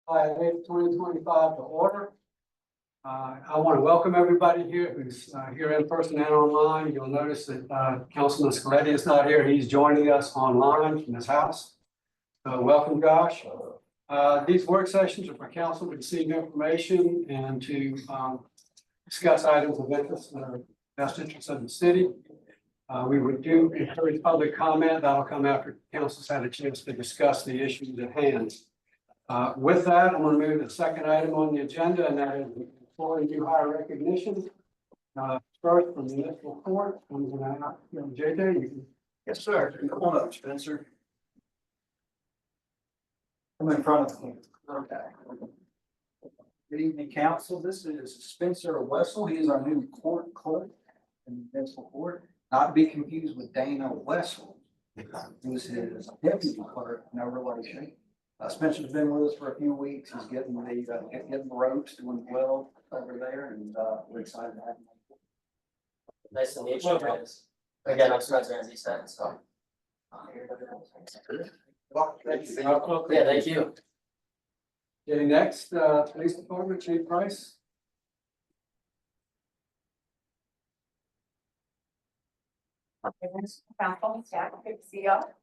I 2025 to order. I want to welcome everybody here who's here in person and online. You'll notice that Councilman Scoletti is not here. He's joining us online from his house. Welcome, Josh. These work sessions are for council to receive information and to discuss items of interest that are best interest of the city. We would do encourage public comment. That'll come after council's had a chance to discuss the issues at hand. With that, I'm going to move to the second item on the agenda, and that is employee new hire recognition. First from the municipal court, I'm going to ask JJ. You can... Yes, sir. Come on up, Spencer. Come in front of me. Okay. Good evening, council. This is Spencer Wessel. He is our new court clerk in the municipal court. Not to be confused with Dana Wessel, who is his deputy clerk, no relation. Spencer's been with us for a few weeks. He's getting the ropes, doing well over there, and we're excited to have him. Nice to meet you guys. Again, I'm Spencer, as he said, so. Yeah, thank you. Okay, next, police department, Chief Price. Council, staff, good to see you all.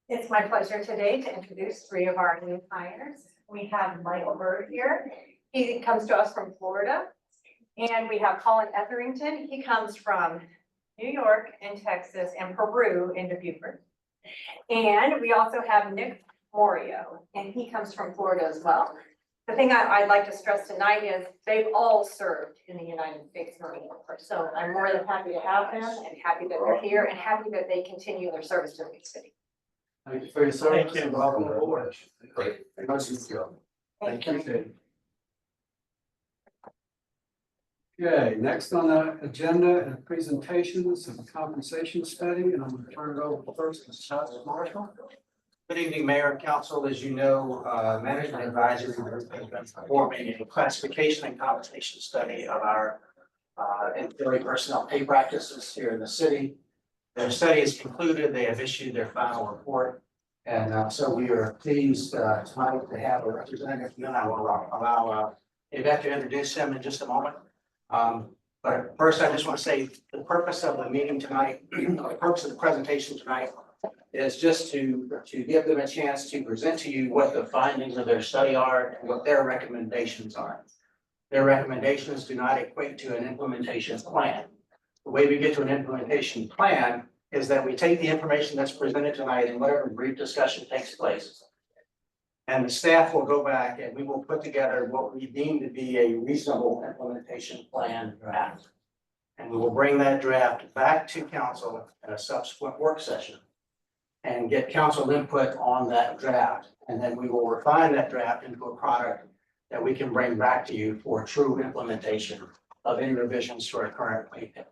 It's my pleasure today to introduce three of our new hires. We have Michael Bird here. He comes to us from Florida. And we have Colin Etherington. He comes from New York and Texas and Peru into Beaufort. And we also have Nick Morio, and he comes from Florida as well. The thing I'd like to stress tonight is they've all served in the United States Marine Corps. So I'm more than happy to have them and happy that they're here and happy that they continue their service to the big city. Thank you for your service. Thank you. Welcome aboard. Great. Thank you. Okay, next on the agenda is presentations of the compensation study, and I'm going to turn it over first to Scott Marshall. Good evening, Mayor and Council. As you know, Management Advisory Group has been performing a classification and compensation study of our employee personnel pay practices here in the city. Their study is concluded. They have issued their final report. And so we are pleased tonight to have a representative. And I will allow Yvette to introduce him in just a moment. But first, I just want to say the purpose of the meeting tonight, the purpose of the presentation tonight is just to give them a chance to present to you what the findings of their study are and what their recommendations are. Their recommendations do not equate to an implementation plan. The way we get to an implementation plan is that we take the information that's presented tonight and whatever brief discussion takes place. And the staff will go back and we will put together what we deem to be a reasonable implementation plan draft. And we will bring that draft back to council at a subsequent work session and get council input on that draft. And then we will refine that draft into a product that we can bring back to you for true implementation of any revisions to our current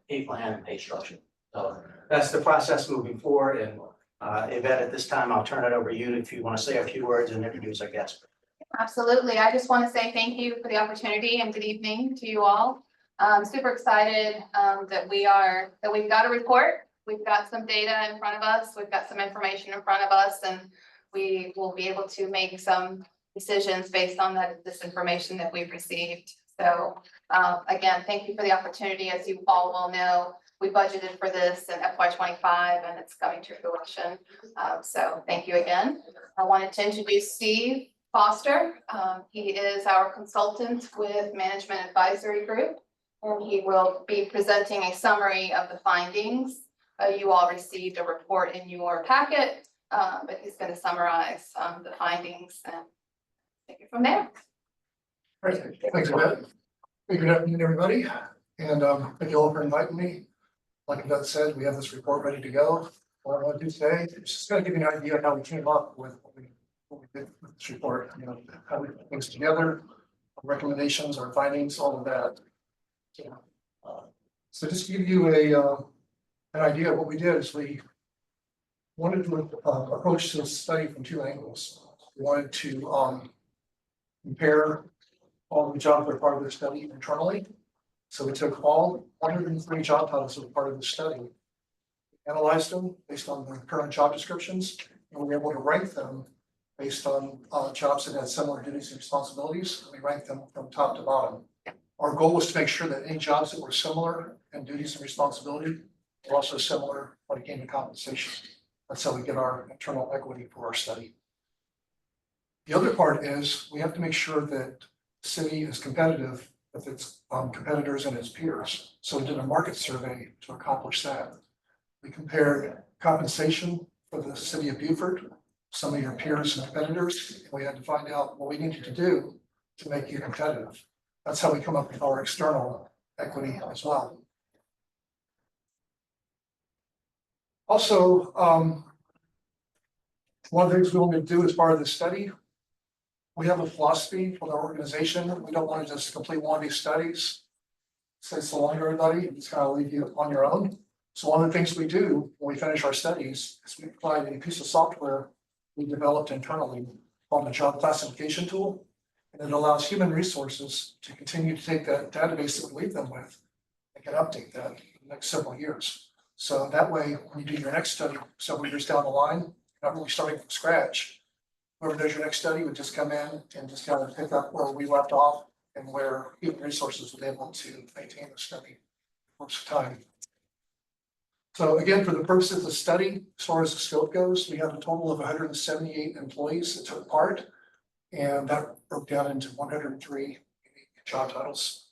pay plan and pay structure. So that's the process moving forward. And Yvette, at this time, I'll turn it over to you if you want to say a few words and introduce our guest. Absolutely. I just want to say thank you for the opportunity and good evening to you all. I'm super excited that we've got a report. We've got some data in front of us. We've got some information in front of us, and we will be able to make some decisions based on this information that we've received. So again, thank you for the opportunity. As you all will know, we budgeted for this in FY25 and it's coming to fruition. So thank you again. I wanted to introduce Steve Foster. He is our consultant with Management Advisory Group, and he will be presenting a summary of the findings. You all received a report in your packet, but he's going to summarize the findings and take it from there. Great. Thanks, Yvette. Good afternoon, everybody. And thank you all for inviting me. Like Yvette said, we have this report ready to go. What I want to do today is just going to give you an idea of how we came up with what we did with this report, how we put things together, our recommendations, our findings, all of that. So just to give you an idea of what we did is we wanted to approach this study from two angles. We wanted to compare all the jobs that are part of their study internally. So we took all 103 job titles that were part of the study, analyzed them based on the current job descriptions, and we were able to rank them based on jobs that had similar duties and responsibilities. We ranked them from top to bottom. Our goal was to make sure that any jobs that were similar in duties and responsibility were also similar when it came to compensation. That's how we get our internal equity for our study. The other part is we have to make sure that the city is competitive with its competitors and its peers. So we did a market survey to accomplish that. We compared compensation for the city of Beaufort, some of your peers and competitors, and we had to find out what we needed to do to make you competitive. That's how we come up with our external equity as well. Also, one of the things we want to do as part of this study, we have a philosophy for our organization. We don't want to just complete one of these studies, say so long to everybody, and just kind of leave you on your own. So one of the things we do when we finish our studies is we provide a piece of software we developed internally called the job classification tool. And it allows human resources to continue to take that database that we leave them with and can update that in the next several years. So that way, when you do your next study several years down the line, you're not really starting from scratch. Whoever does your next study would just come in and just kind of pick up where we left off and where human resources would be able to maintain the study most of the time. So again, for the purposes of the study, as far as the scope goes, we have a total of 178 employees that took part, and that broke down into 103 unique job titles.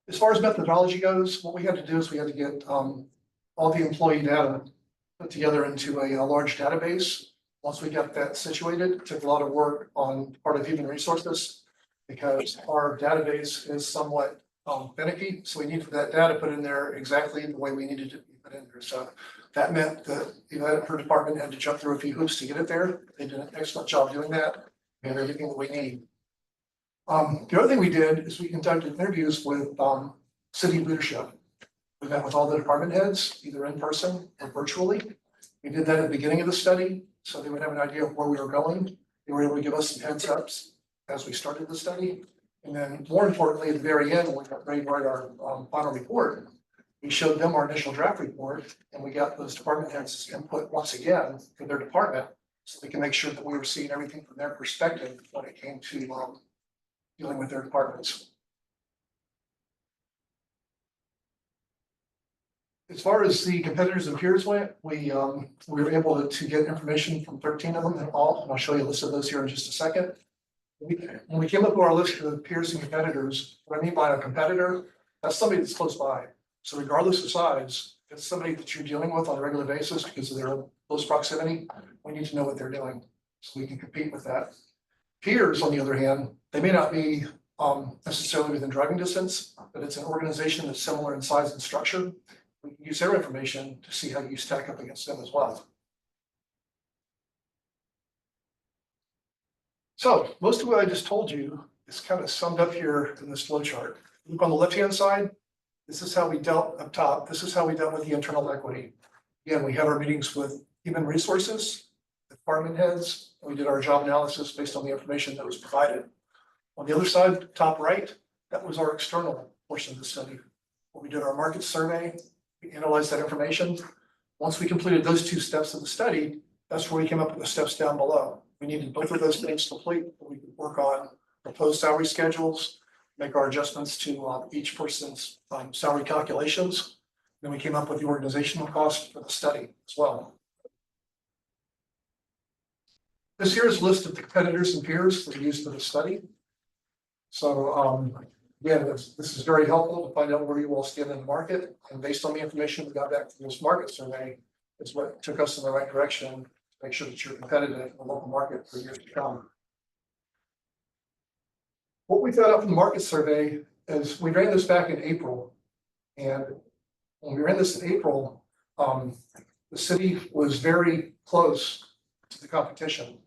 As far as methodology goes, what we had to do is we had to get all the employee data put together into a large database. Once we got that situated, it took a lot of work on part of human resources because our database is somewhat finicky. So we needed that data put in there exactly the way we needed it to be put in there. So that meant that her department had to jump through a few hoops to get it there. They did an excellent job doing that. We had everything that we need. The other thing we did is we conducted interviews with city leadership. We met with all the department heads, either in person or virtually. We did that at the beginning of the study, so they would have an idea of where we were going. They were able to give us some heads ups as we started the study. And then more importantly, at the very end, when we got ready to write our final report, we showed them our initial draft report, and we got those department heads input once again for their department, so we can make sure that we were seeing everything from their perspective when it came to dealing with their departments. As far as the competitors and peers went, we were able to get information from 13 of them in all, and I'll show you a list of those here in just a second. When we came up with our list of peers and competitors, what I mean by a competitor, that's somebody that's close by. So regardless of size, if it's somebody that you're dealing with on a regular basis because of their close proximity, we need to know what they're doing so we can compete with that. Peers, on the other hand, they may not be necessarily within driving distance, but it's an organization that's similar in size and structure. We can use their information to see how you stack up against them as well. So most of what I just told you is kind of summed up here in this flow chart. Look on the left-hand side, this is how we dealt up top. This is how we dealt with the internal equity. Again, we had our meetings with human resources, department heads, and we did our job analysis based on the information that was provided. On the other side, top right, that was our external portion of the study. When we did our market survey, we analyzed that information. Once we completed those two steps of the study, that's where we came up with the steps down below. We needed both of those things complete, so we could work on proposed salary schedules, make our adjustments to each person's salary calculations. Then we came up with the organizational cost for the study as well. This here is a list of the competitors and peers that we used for the study. So again, this is very helpful to find out where you all stand in the market. And based on the information we got back from this market survey, is what took us in the right direction to make sure that you're competitive in the local market for years to come. What we found out from the market survey is we ran this back in April. And when we ran this in April, the city was very close to the competition.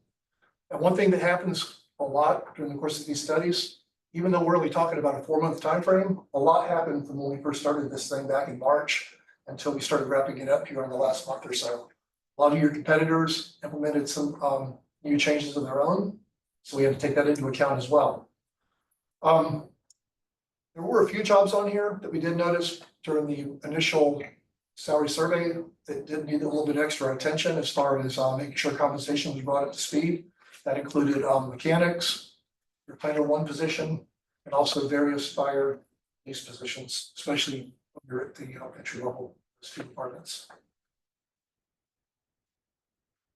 And one thing that happens a lot during the course of these studies, even though we're only talking about a 4-month time frame, a lot happened from when we first started this thing back in March until we started wrapping it up here in the last month or so. A lot of your competitors implemented some new changes of their own, so we had to take that into account as well. There were a few jobs on here that we did notice during the initial salary survey that did need a little bit extra attention as far as making sure compensation was brought up to speed. That included mechanics, your planner one position, and also various fire police positions, especially when you're at the entry level two departments.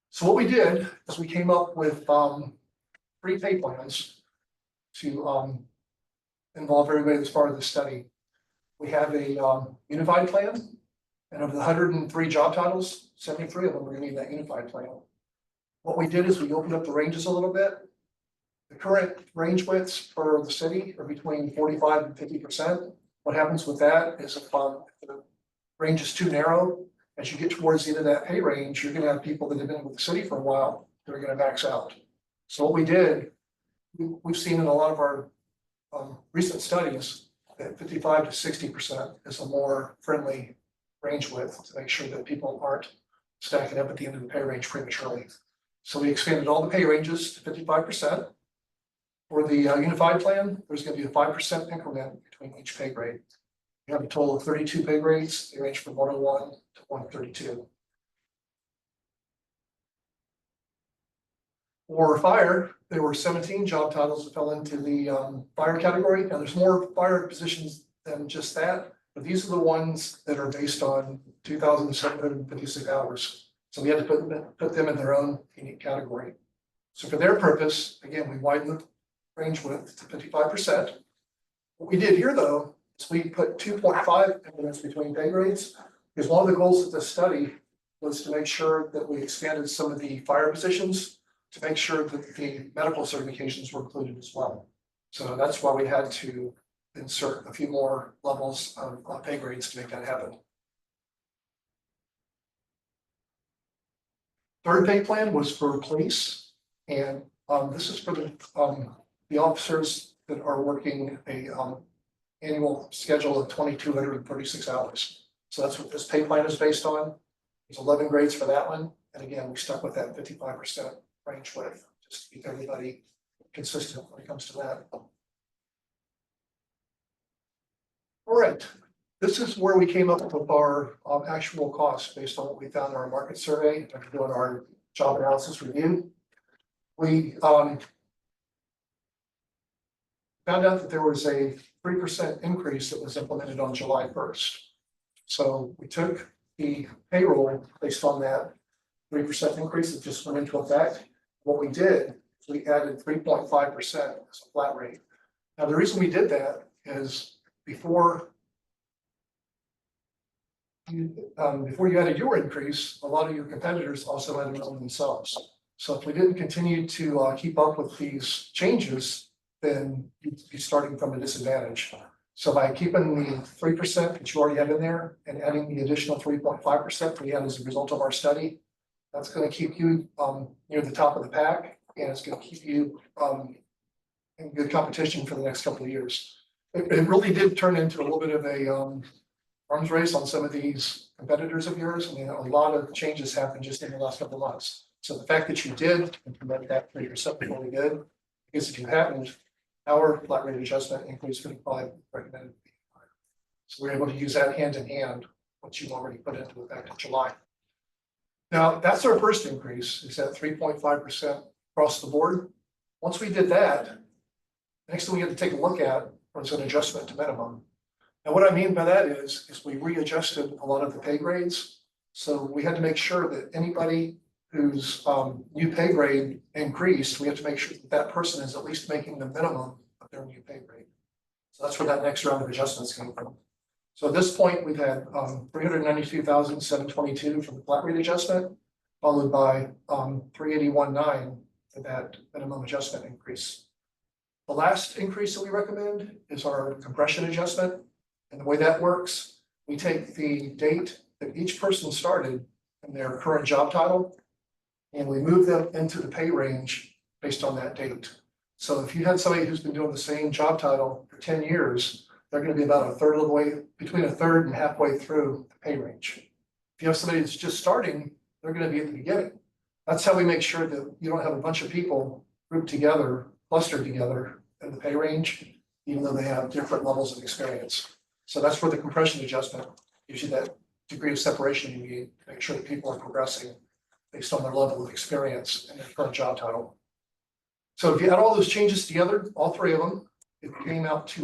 So what we did is we came up with 3 pay plans to involve everybody as part of the study. We have a unified plan, and of the 103 job titles, 73 of them are gonna need that unified plan. What we did is we opened up the ranges a little bit. The current range widths for the city are between 45 and 50%. What happens with that is if the range is too narrow, as you get towards the end of that pay range, you're gonna have people that have been with the city for a while that are gonna max out. So what we did, we've seen in a lot of our recent studies that 55 to 60% is a more friendly range width to make sure that people aren't stacking up at the end of the pay range prematurely. So we expanded all the pay ranges to 55%. For the unified plan, there's going to be a 5% increment between each pay grade. We have a total of 32 pay grades. They range from 101 to 132. For fire, there were 17 job titles that fell into the fire category. Now there's more fire positions than just that, but these are the ones that are based on 2,756 hours. So we had to put them in their own unique category. So for their purpose, again, we widened the range width to 55%. What we did here though, is we put 2.5 increments between pay grades, because one of the goals of this study was to make sure that we expanded some of the fire positions to make sure that the medical certifications were included as well. So that's why we had to insert a few more levels of pay grades to make that happen. Third pay plan was for police, and this is for the officers that are working a annual schedule of 2,236 hours. So that's what this pay plan is based on. There's 11 grades for that one, and again, we stuck with that 55% range width, just to keep everybody consistent when it comes to that. All right, this is where we came up with our actual costs based on what we found in our market survey after doing our job analysis review. We found out that there was a 3% increase that was implemented on July 1st. So we took the payroll based on that 3% increase that just went into effect. What we did is we added 3.5% as a flat rate. Now, the reason we did that is before you added your increase, a lot of your competitors also added them themselves. So if we didn't continue to keep up with these changes, then you'd be starting from a disadvantage. So by keeping the 3% that you already have in there and adding the additional 3.5% we had as a result of our study, that's going to keep you near the top of the pack, and it's going to keep you in good competition for the next couple of years. It really did turn into a little bit of a arms race on some of these competitors of yours. I mean, a lot of changes happened just in the last couple of months. So the fact that you did implement that 3% really good, because if you hadn't, our flat rate adjustment increase 55 recommended. So we're able to use that hand in hand, what you've already put into effect in July. Now, that's our first increase, is at 3.5% across the board. Once we did that, next thing we had to take a look at was an adjustment to minimum. Now, what I mean by that is we readjusted a lot of the pay grades. So we had to make sure that anybody whose new pay grade increased, we have to make sure that that person is at least making the minimum of their new pay grade. So that's where that next round of adjustments came from. So at this point, we've had 392,722 for the flat rate adjustment, followed by 381,900 for that minimum adjustment increase. The last increase that we recommend is our compression adjustment. And the way that works, we take the date that each person started in their current job title, and we move them into the pay range based on that date. So if you had somebody who's been doing the same job title for 10 years, they're going to be about a third of the way, between a third and halfway through the pay range. If you have somebody that's just starting they're gonna be at the beginning. That's how we make sure that you don't have a bunch of people grouped together, clustered together in the pay range, even though they have different levels of experience. So that's where the compression adjustment gives you that degree of separation you need to make sure that people are progressing based on their level of experience and their current job title. So if you add all those changes together, all three of them, it came out to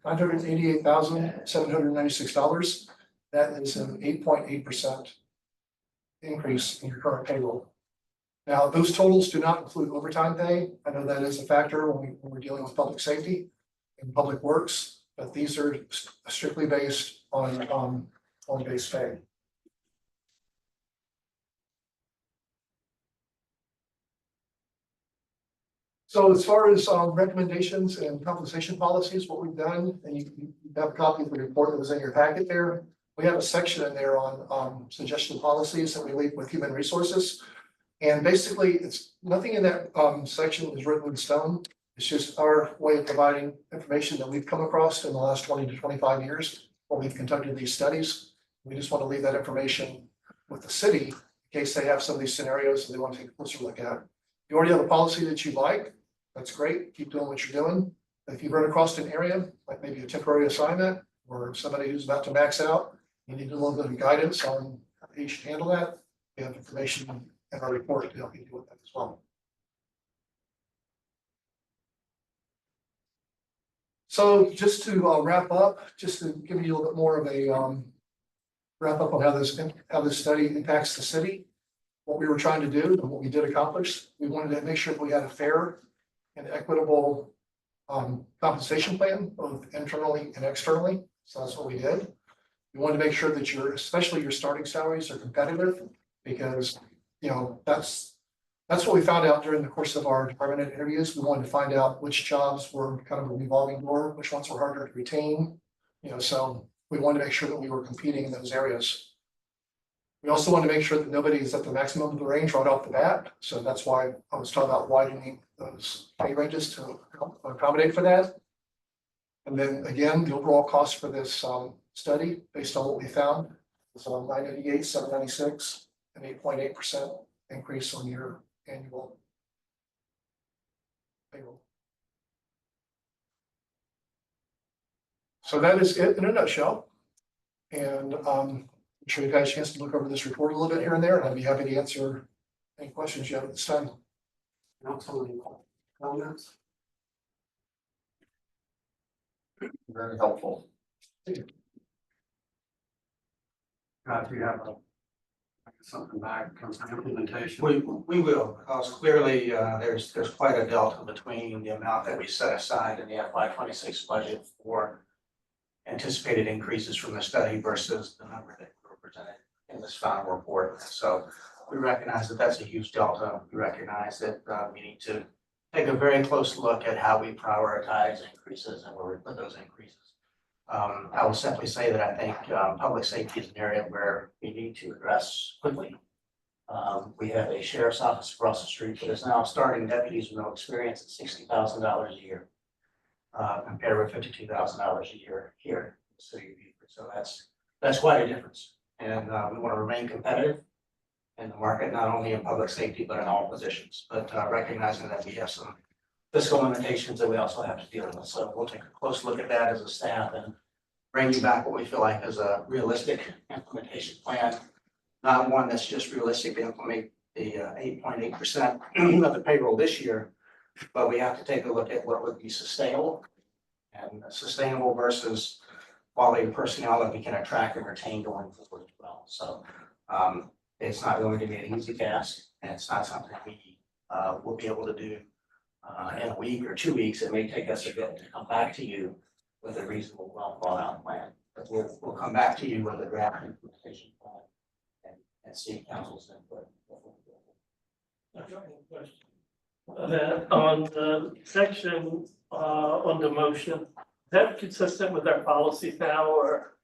$988,796. That is an 8.8% increase in your current payroll. Now, those totals do not include overtime pay. I know that is a factor when we're dealing with public safety and public works, but these are strictly based on base pay. So as far as recommendations and compensation policies, what we've done, and you have a copy of the report that was in your packet there. We have a section in there on suggestion policies that we leave with human resources. And basically, it's nothing in that section is written in stone. It's just our way of providing information that we've come across in the last 20 to 25 years when we've conducted these studies. We just want to leave that information with the city in case they have some of these scenarios that they want to take a closer look at. If you already have a policy that you like, that's great. Keep doing what you're doing. If you run across an area, like maybe a temporary assignment or somebody who's about to max out, you need a little bit of guidance on how you should handle that. We have information in our report to help you deal with that as well. So just to wrap up, just to give you a little bit more of a wrap up on how this study impacts the city, what we were trying to do and what we did accomplish. We wanted to make sure that we had a fair and equitable compensation plan, both internally and externally. So that's what we did. We wanted to make sure that especially your starting salaries are competitive, because that's what we found out during the course of our department head interviews. We wanted to find out which jobs were kind of a revolving door, which ones were harder to retain. So we wanted to make sure that we were competing in those areas. We also want to make sure that nobody is at the maximum of the range right off the bat. So that's why I was talking about widening those pay ranges to accommodate for that. And then again, the overall cost for this study, based on what we found, was $988,796, an 8.8% increase on your annual payroll. So that is it in a nutshell. And I'm sure you guys had a chance to look over this report a little bit here and there, and I'd be happy to answer any questions you have at this time. Council, any comments? Very helpful. Do you have something back in terms of implementation? We will, because clearly, there's quite a delta between the amount that we set aside in the FY 26 budget for anticipated increases from the study versus the number that we were presented in this final report. So we recognize that that's a huge delta. We recognize that we need to take a very close look at how we prioritize increases and where we put those increases. I will simply say that I think public safety is an area where we need to address quickly. We have a sheriff's office across the street that is now starting deputies with no experience at $60,000 a year, compared with $52,000 a year here in the city of Beaufort. So that's quite a difference. And we want to remain competitive in the market, not only in public safety, but in all positions. But recognizing that we have some fiscal limitations that we also have to deal with. So we'll take a close look at that as a staff and bring you back what we feel like is a realistic implementation plan, not one that's just realistic to implement the 8.8% of the payroll this year, but we have to take a look at what would be sustainable and sustainable versus quality of personnel that we can attract and retain going forward as well. So it's not going to be an easy task, and it's not something we will be able to do in a week or 2 weeks. It may take us a bit to come back to you with a reasonable, well thought out plan. But we'll come back to you with a draft implementation plan and see council's input. Then on the section on the motion, is that consistent with our policies now, or?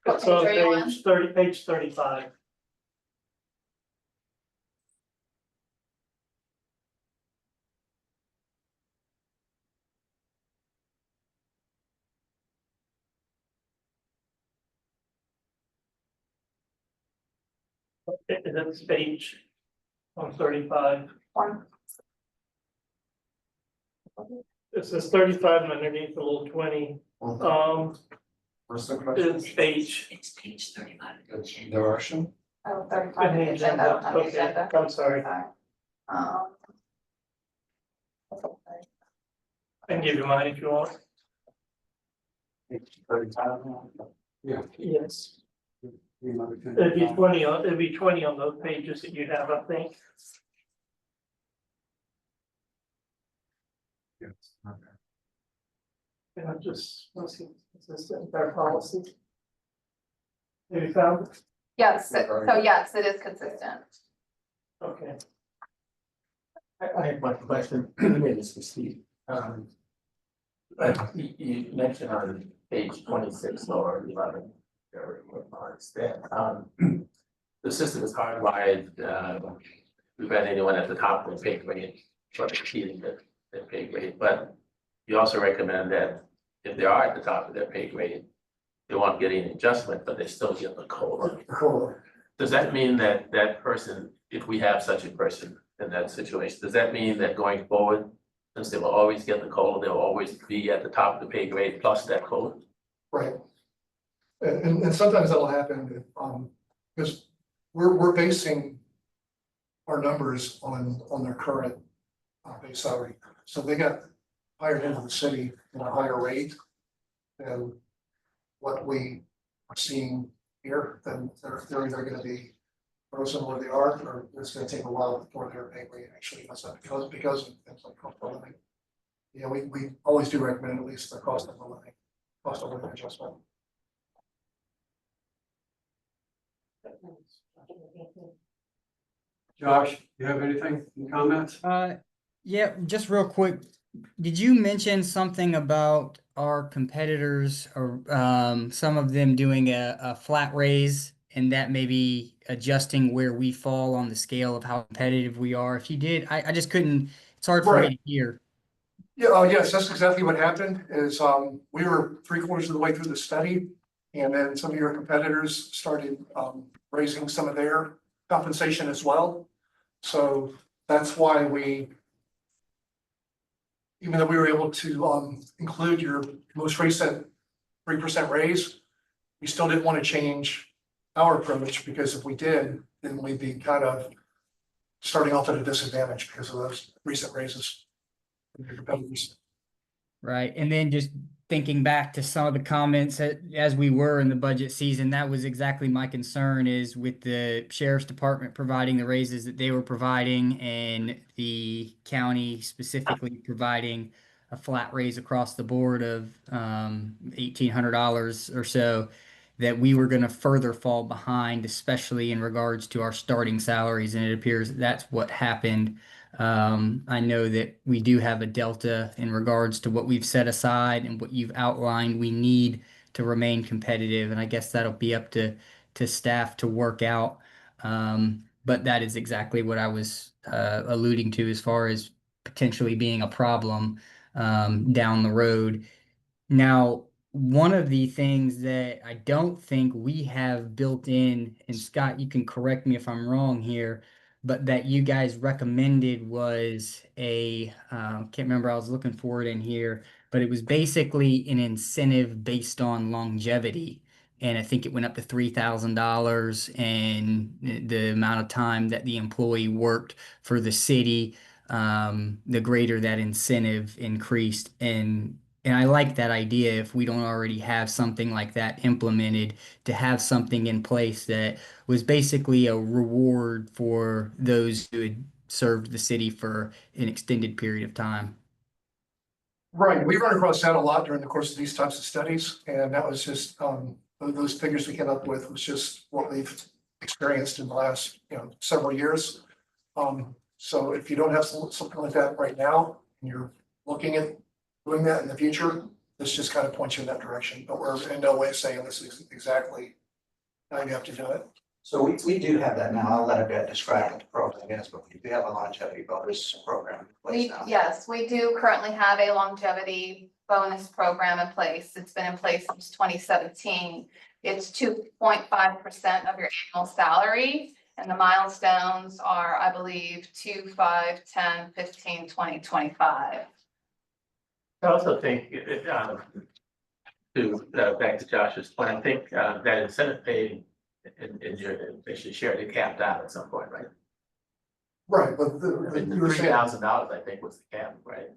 What It's on page are you on? page 35. That's page 135. It says 35 and underneath a little 20. What's the question? It's page. It's page 35. It's direction. Oh, 35 on the agenda, on the Okay, agenda. I'm sorry. Um, I can give you mine if you want. Yeah. Yes. It'd be 20 on those pages that you have, I think. Yes, okay. And I'm just, let's see, consistent with our policy. Have you found it? Yes, so yes, it is consistent. Okay. I have one question, maybe this is Steve. You mentioned on page 26 or 11, or remarks that, the system is hardwired, prevent anyone at the top of the pay grade from exceeding the pay grade, but you also recommend that if they are at the top of their pay grade, they won't get any adjustment, but they still get the COLA. Cool. Does that mean that that person, if we have such a person in that situation, does that mean that going forward, since they will always get the COLA, they'll always be at the top of the pay grade plus that COLA? Right. And sometimes that'll happen, because we're basing our numbers on their current base salary. So they got hired into the city at a higher rate than what we are seeing here, then they're either gonna be frozen where they are, or it's gonna take a while before their pay rate actually goes up because of things like cost of living. Yeah, we always do recommend at least the cost of living adjustment. Josh, you have anything, any comments? Yeah, just real quick. Did you mention something about our competitors or some of them doing a flat raise and that maybe adjusting where we fall on the scale of how competitive we are? If you did, I just couldn't, it's hard for me to hear. Yeah, yes, that's exactly what happened is, we were 3/4 of the way through the study. And then some of your competitors started, raising some of their compensation as well. So that's why even though we were able to, include your most recent 3% raise, we still didn't want to change our approach, because if we did, then we'd be kind of starting off at a disadvantage because of those recent raises from your competitors. Right. And then just thinking back to some of the comments as we were in the budget season, that was exactly my concern, is with the sheriff's department providing the raises that they were providing and the county specifically providing a flat raise across the board of $1,800 or so, that we were going to further fall behind, especially in regards to our starting salaries. And it appears that's what happened. I know that we do have a delta in regards to what we've set aside and what you've outlined we need to remain competitive. And I guess that'll be up to staff to work out. But that is exactly what I was alluding to as far as potentially being a problem down the road. Now, one of the things that I don't think we have built in, and Scott, you can correct me if I'm wrong here, but that you guys recommended was can't remember, I was looking for it in here, but it was basically an incentive based on longevity. And I think it went up to $3,000 and the amount of time that the employee worked for the city, the greater that incentive increased. And I like that idea, if we don't already have something like that implemented, to have something in place that was basically a reward for those who had served the city for an extended period of time. Right, we run across that a lot during the course of these types of studies, and that was just, those figures we came up with was just what we've experienced in the last, several years. So if you don't have something like that right now, and you're looking at doing that in the future, this just kind of points you in that direction, but we're in no way saying this is exactly how you have to do it. So we do have that now. I'll let Yvette describe what the program is, but we do have a longevity bonus program in place now. Yes, we do currently have a longevity bonus program in place. It's been in place since 2017. It's 2.5% of your annual salary. And the milestones are, I believe, 2, 5, 10, 15, 20, 25. I also think back to Josh's point, I think that incentive pay in your, they should share it capped out at some point, right? Right, but you were saying, $3,000, I think, was the cap, right?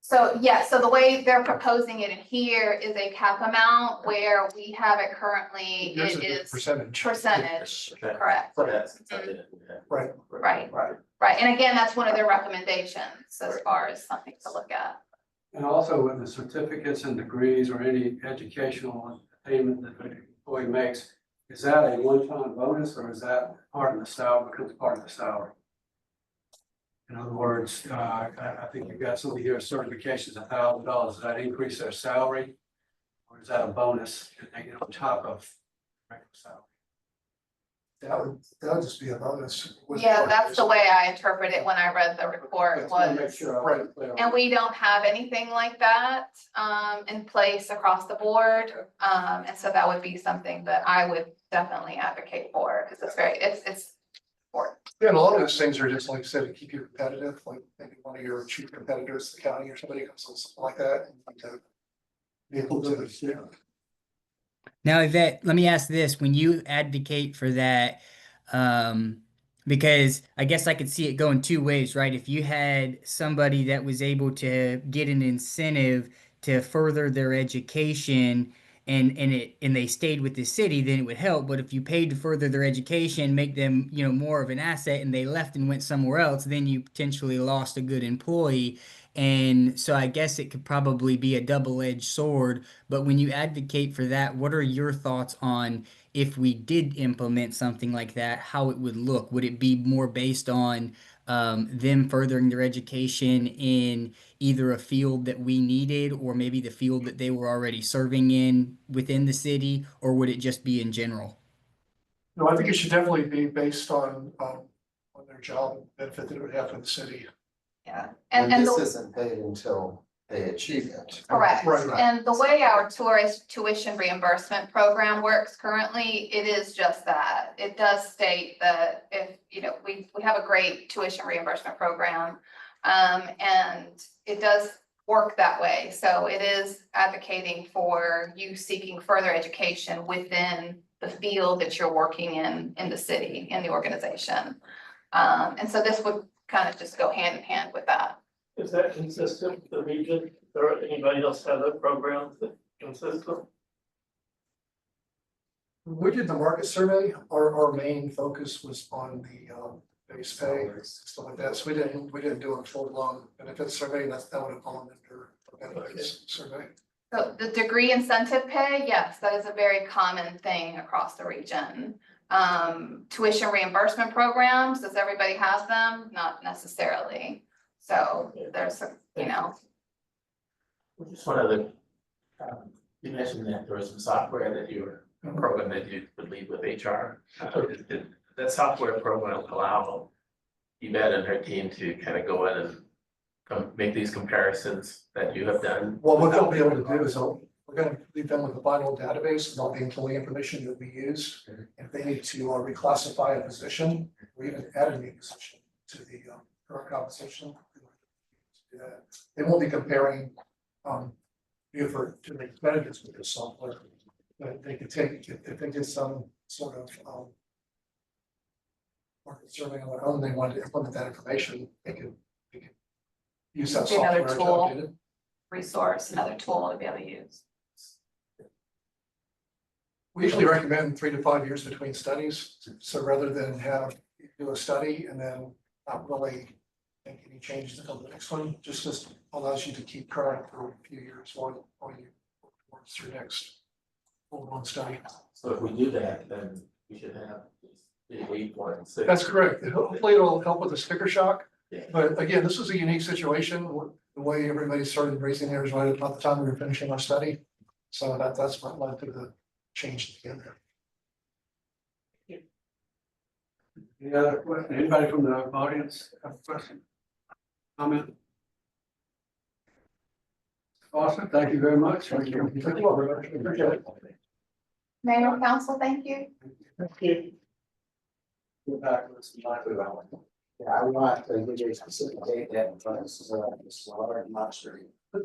So, yeah, so the way they're proposing it in here is a cap amount where we have it currently, yours it is is percentage. percentage, Okay. correct? So that's something that we have. Right. Right, Right. right. And again, that's one of their recommendations as far as something to look at. And also with the certificates and degrees or any educational attainment that the employee makes, is that a one-time bonus or is that part of the salary, becomes part of the salary? In other words, I think you've got somebody here, certifications $1,000, does that increase their salary? Or is that a bonus that they get on top of regular salary? That would just be a bonus. Yeah, that's the way I interpret it when I read the report Just wanna make was. sure I'm clear. And we don't have anything like that in place across the board. And so that would be something that I would definitely advocate for, because it's important. Yeah, and a lot of those things are just like I said, to keep you competitive, like maybe one of your chief competitors, the county or somebody comes with something like that. And to be able to, Now, Yvette, let me ask this, when you advocate for that, because I guess I could see it going two ways, right? If you had somebody that was able to get an incentive to further their education and they stayed with the city, then it would help. But if you paid to further their education, make them, more of an asset and they left and went somewhere else, then you potentially lost a good employee. And so I guess it could probably be a double-edged sword. But when you advocate for that, what are your thoughts on if we did implement something like that, how it would look? Would it be more based on them furthering their education in either a field that we needed or maybe the field that they were already serving in within the city, or would it just be in general? no, I think it should definitely be based on their job benefit that it would have for the city. Yeah. And And this the, isn't paid until they achieve it. correct. Right, right. And the way our tourist tuition reimbursement program works currently, it is just that. It does state that if, we have a great tuition reimbursement program. And it does work that way. So it is advocating for you seeking further education within the field that you're working in the city, in the organization. And so this would kind of just go hand in hand with that. Is that consistent with the region, or anybody else have a program that consistent? When we did the market survey, our main focus was on the base pay, stuff like that. So we didn't do a full blown benefits survey. That would have fallen under a benefits survey. So the degree incentive pay, yes, that is a very common thing across the region. Tuition reimbursement programs, does everybody have them? Not necessarily. So there's, Just one other, you mentioned that there was some software that a program that you would lead with HR. Did that software program allow Yvette and her team to kind of go in and make these comparisons that you have done? Well, what they'll be able to do is we're going to leave them with a final database of all the employee information that we use. If they need to reclassify a position or even add a new position to the current compensation, they won't be comparing to the benefits with the software. But they could take, if they did some sort of market survey on their own, they wanted to implement that information, they could use that Be another software to tool. update it. resource, another tool to be able to use. We usually recommend 3 to 5 years between studies, so rather than do a study and then not really make any changes until the next one, just allows you to keep current for a few years while you work towards your next full-blown study. So if we do that, then we should have these 8.6. That's correct. Hopefully it'll help with the sticker shock, Yeah. but again, this is a unique situation. The way everybody started raising theirs right about the time we were finishing our study. So that's what led to the change together. Any other question? Anybody from the audience have a question? Comment? Awesome, thank you very much. Thank you very much. Appreciate it. Mayor, council, thank you. Thank you. get back to us. Yeah, I want to give you a specific date that this is a large monster. By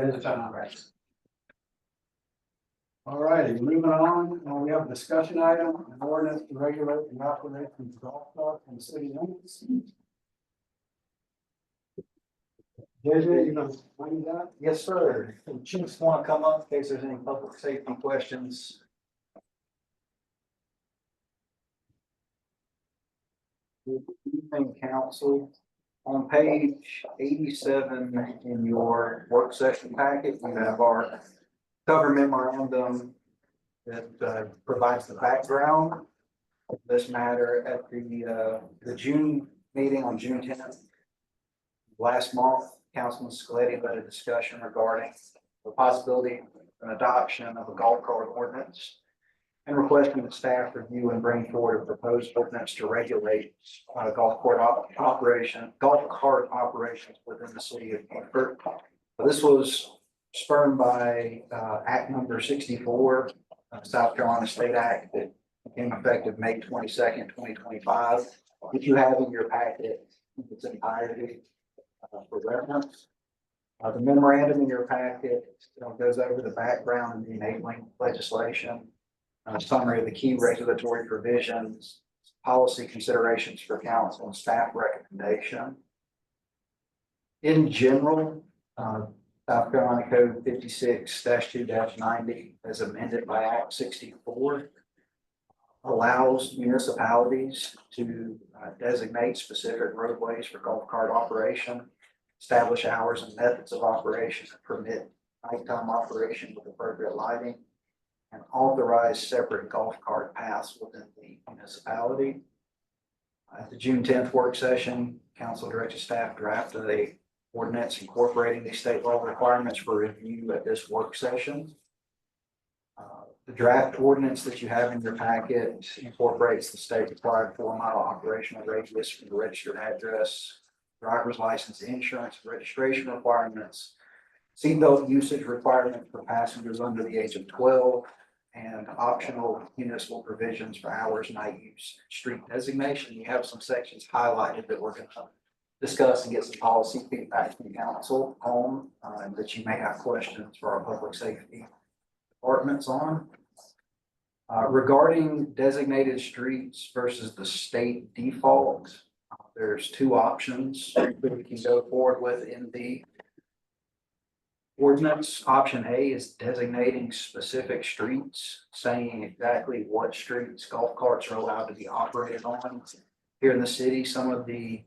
the time, right? All righty, moving on, we have a discussion item, an ordinance to regulate the operation of golf carts in the city limits. JJ, you gonna explain that? Yes, sir. The chiefs want to come up in case there's any public safety questions. Good evening, council. On page 87 in your work session packet, we have our cover memorandum that provides the background of this matter at the June meeting on June 10th. Last month, Councilman Scaletti led a discussion regarding the possibility of an adoption of a golf cart ordinance and requesting that staff review and bring forward a proposed ordinance to regulate golf cart operations within the city of Frankfort. This was spurred by Act number 64, South Carolina State Act that became effective May 22nd, 2025. If you have in your packet its entirety for reference. The memorandum in your packet goes over the background and the enabling legislation, a summary of the key regulatory provisions, policy considerations for council and staff recommendation. In general, South Carolina Code 56-2-90, as amended by Act 64, allows municipalities to designate specific roadways for golf cart operation, establish hours and methods of operation, and permit nighttime operation with appropriate lighting, and authorize separate golf cart paths within the municipality. At the June 10th work session, council directed staff drafted a ordinance incorporating these state law requirements for review at this work session. The draft ordinance that you have in your packet incorporates the state required 4-mile operational radius from the registered address, driver's license, insurance, registration requirements, seatbelt usage requirement for passengers under the age of 12, and optional municipal provisions for hours, night use, street designation. You have some sections highlighted that we're going to discuss and get some policy feedback from council on, and that you may have questions for our public safety departments on. Regarding designated streets versus the state default, there's two options that we can go forward with in the ordinance. Option A is designating specific streets, saying exactly what streets golf carts are allowed to be operated on. Here in the city, some of the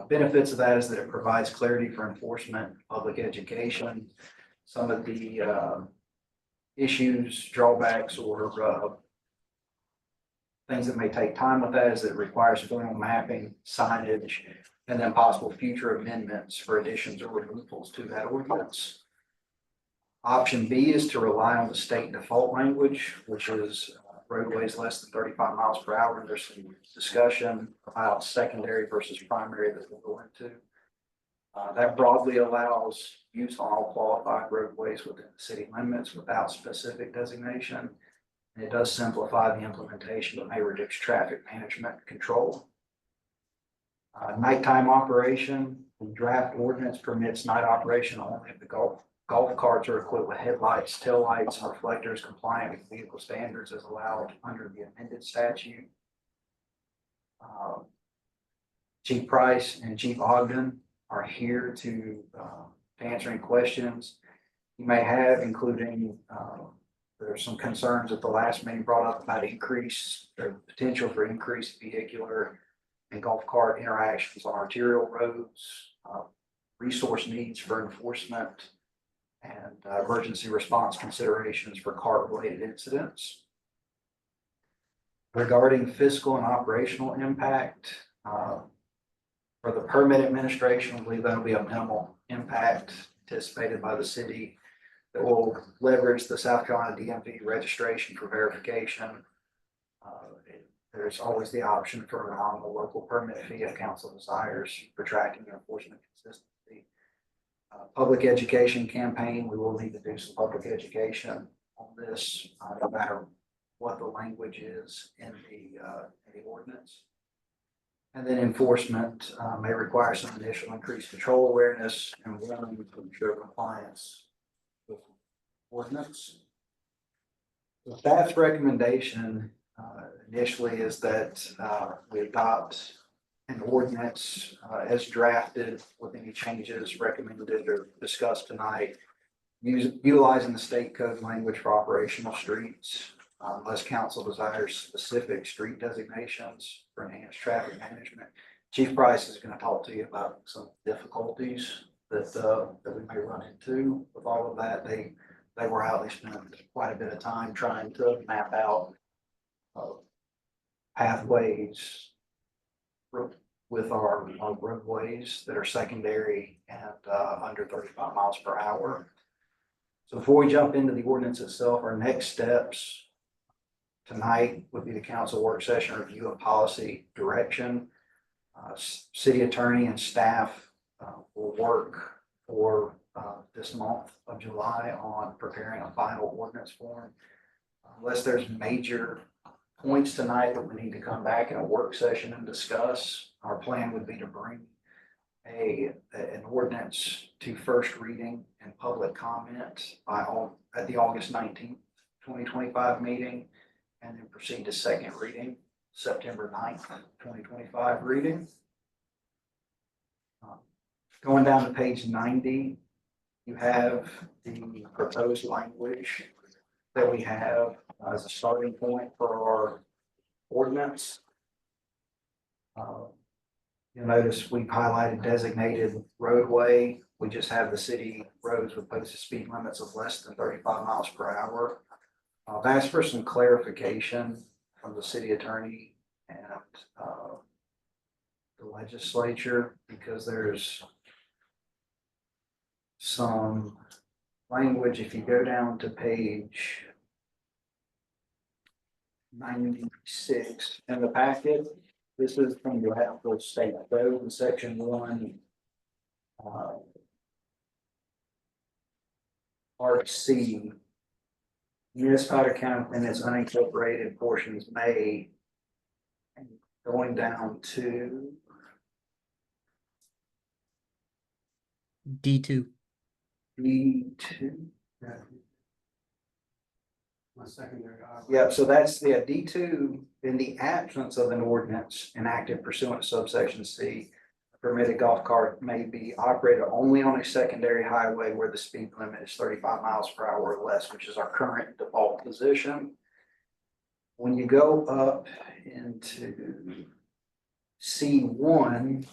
benefits of that is that it provides clarity for enforcement, public education. Some of the issues, drawbacks, or things that may take time with that is that it requires formal mapping, signage, and then possible future amendments for additions or removals to that ordinance. Option B is to rely on the state default language, which is roadways less than 35 miles per hour. And there's some discussion about secondary versus primary that we'll go into. That broadly allows use on all qualified roadways within the city limits without specific designation. And it does simplify the implementation, but may reduce traffic management control. Nighttime operation, the draft ordinance permits night operation only if the golf carts are equipped with headlights, taillights, and reflectors compliant with vehicle standards as allowed under the amended statute. Chief Price and Chief Ogden are here to answer any questions you may have, including there's some concerns that the last meeting brought up about the potential for increased vehicular and golf cart interactions on arterial roads, resource needs for enforcement, and emergency response considerations for cart-related incidents. Regarding fiscal and operational impact, for the permit administration, I believe that'll be a minimal impact anticipated by the city that will leverage the South Carolina DMV registration for verification. There's always the option for a nominal local permit fee if council desires for tracking and enforcement consistency. Public education campaign, we will need to do some public education on this, no matter what the language is in the ordinance. And then enforcement may require some initial increased control awareness and warning to ensure compliance with ordinance. The staff's recommendation initially is that we adopt an ordinance as drafted with any changes recommended or discussed tonight, utilizing the state code language for operational streets. Unless council desires specific street designations for enhanced traffic management. Chief Price is going to talk to you about some difficulties that we may run into with all of that. They were out, they spent quite a bit of time trying to map out pathways with our roadways that are secondary and under 35 miles per hour. So before we jump into the ordinance itself, our next steps tonight would be the council work session review of policy direction. City attorney and staff will work for this month of July on preparing a final ordinance form. Unless there's major points tonight that we need to come back in a work session and discuss, our plan would be to bring an ordinance to first reading and public comment at the August 19th, 2025 meeting. And then proceed to second reading, September 9th, 2025 reading. Going down to page 90, you have the proposed language that we have as a starting point for our ordinance. You'll notice we've highlighted designated roadway. We just have the city roads with posted speed limits of less than 35 miles per hour. I've asked for some clarification from the city attorney and the legislature because there's some language. If you go down to page 96 in the packet, this is from the actual state code in section 1. Part C. Municipality county and its unincorporated portions may, and going down to D2. D2. My secondary. Yeah, so that's the D2 in the absence of an ordinance enacted pursuant to subsection C. A permitted golf cart may be operated only on a secondary highway where the speed limit is 35 miles per hour or less, which is our current default position. When you go up into C1, it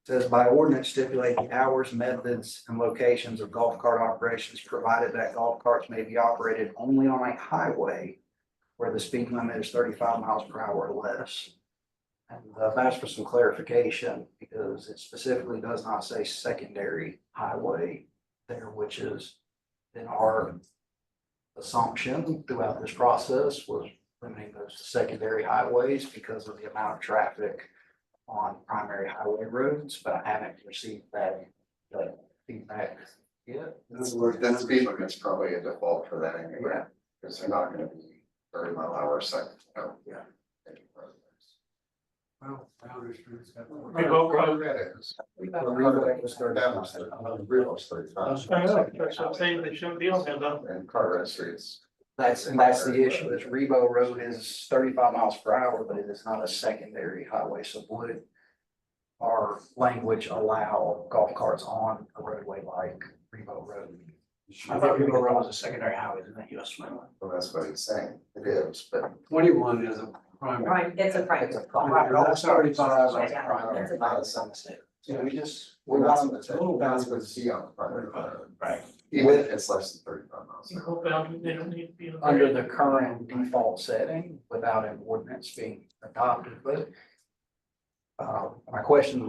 says by ordinance stipulate the hours, methods, and locations of golf cart operations, provided that golf carts may be operated only on a highway where the speed limit is 35 miles per hour or less. And I've asked for some clarification because it specifically does not say secondary highway there, which is in our assumption throughout this process was limiting those to secondary highways because of the amount of traffic on primary highway roads, but I haven't received that feedback yet. In other words, that speed limit's probably a default for that anyway, Yeah. because they're not gonna be 30-mile-an-hour second. Yeah. Well, boundary streets have. Remote road. That is. That was 30. That was 35. I know, that's what I'm saying, they shouldn't be on there though. And Carteret Street's. That's the issue, is Rebo Road is 35 miles per hour, but it is not a secondary highway, so would our language allow golf carts on a roadway like Rebo Road? I thought River Road was a secondary highway, isn't it, US one? Well, that's what he's saying. It is, but 21 is a primary. Right, it's a private. It's a That's 35. Yeah. Not a sunset. yeah, We that's want what it's, little that's boundary. what it's on the primary road. Right. Even if it's less than 35 miles. You hope boundary, they don't need to be. on there. under the current default setting without an ordinance being adopted, but my question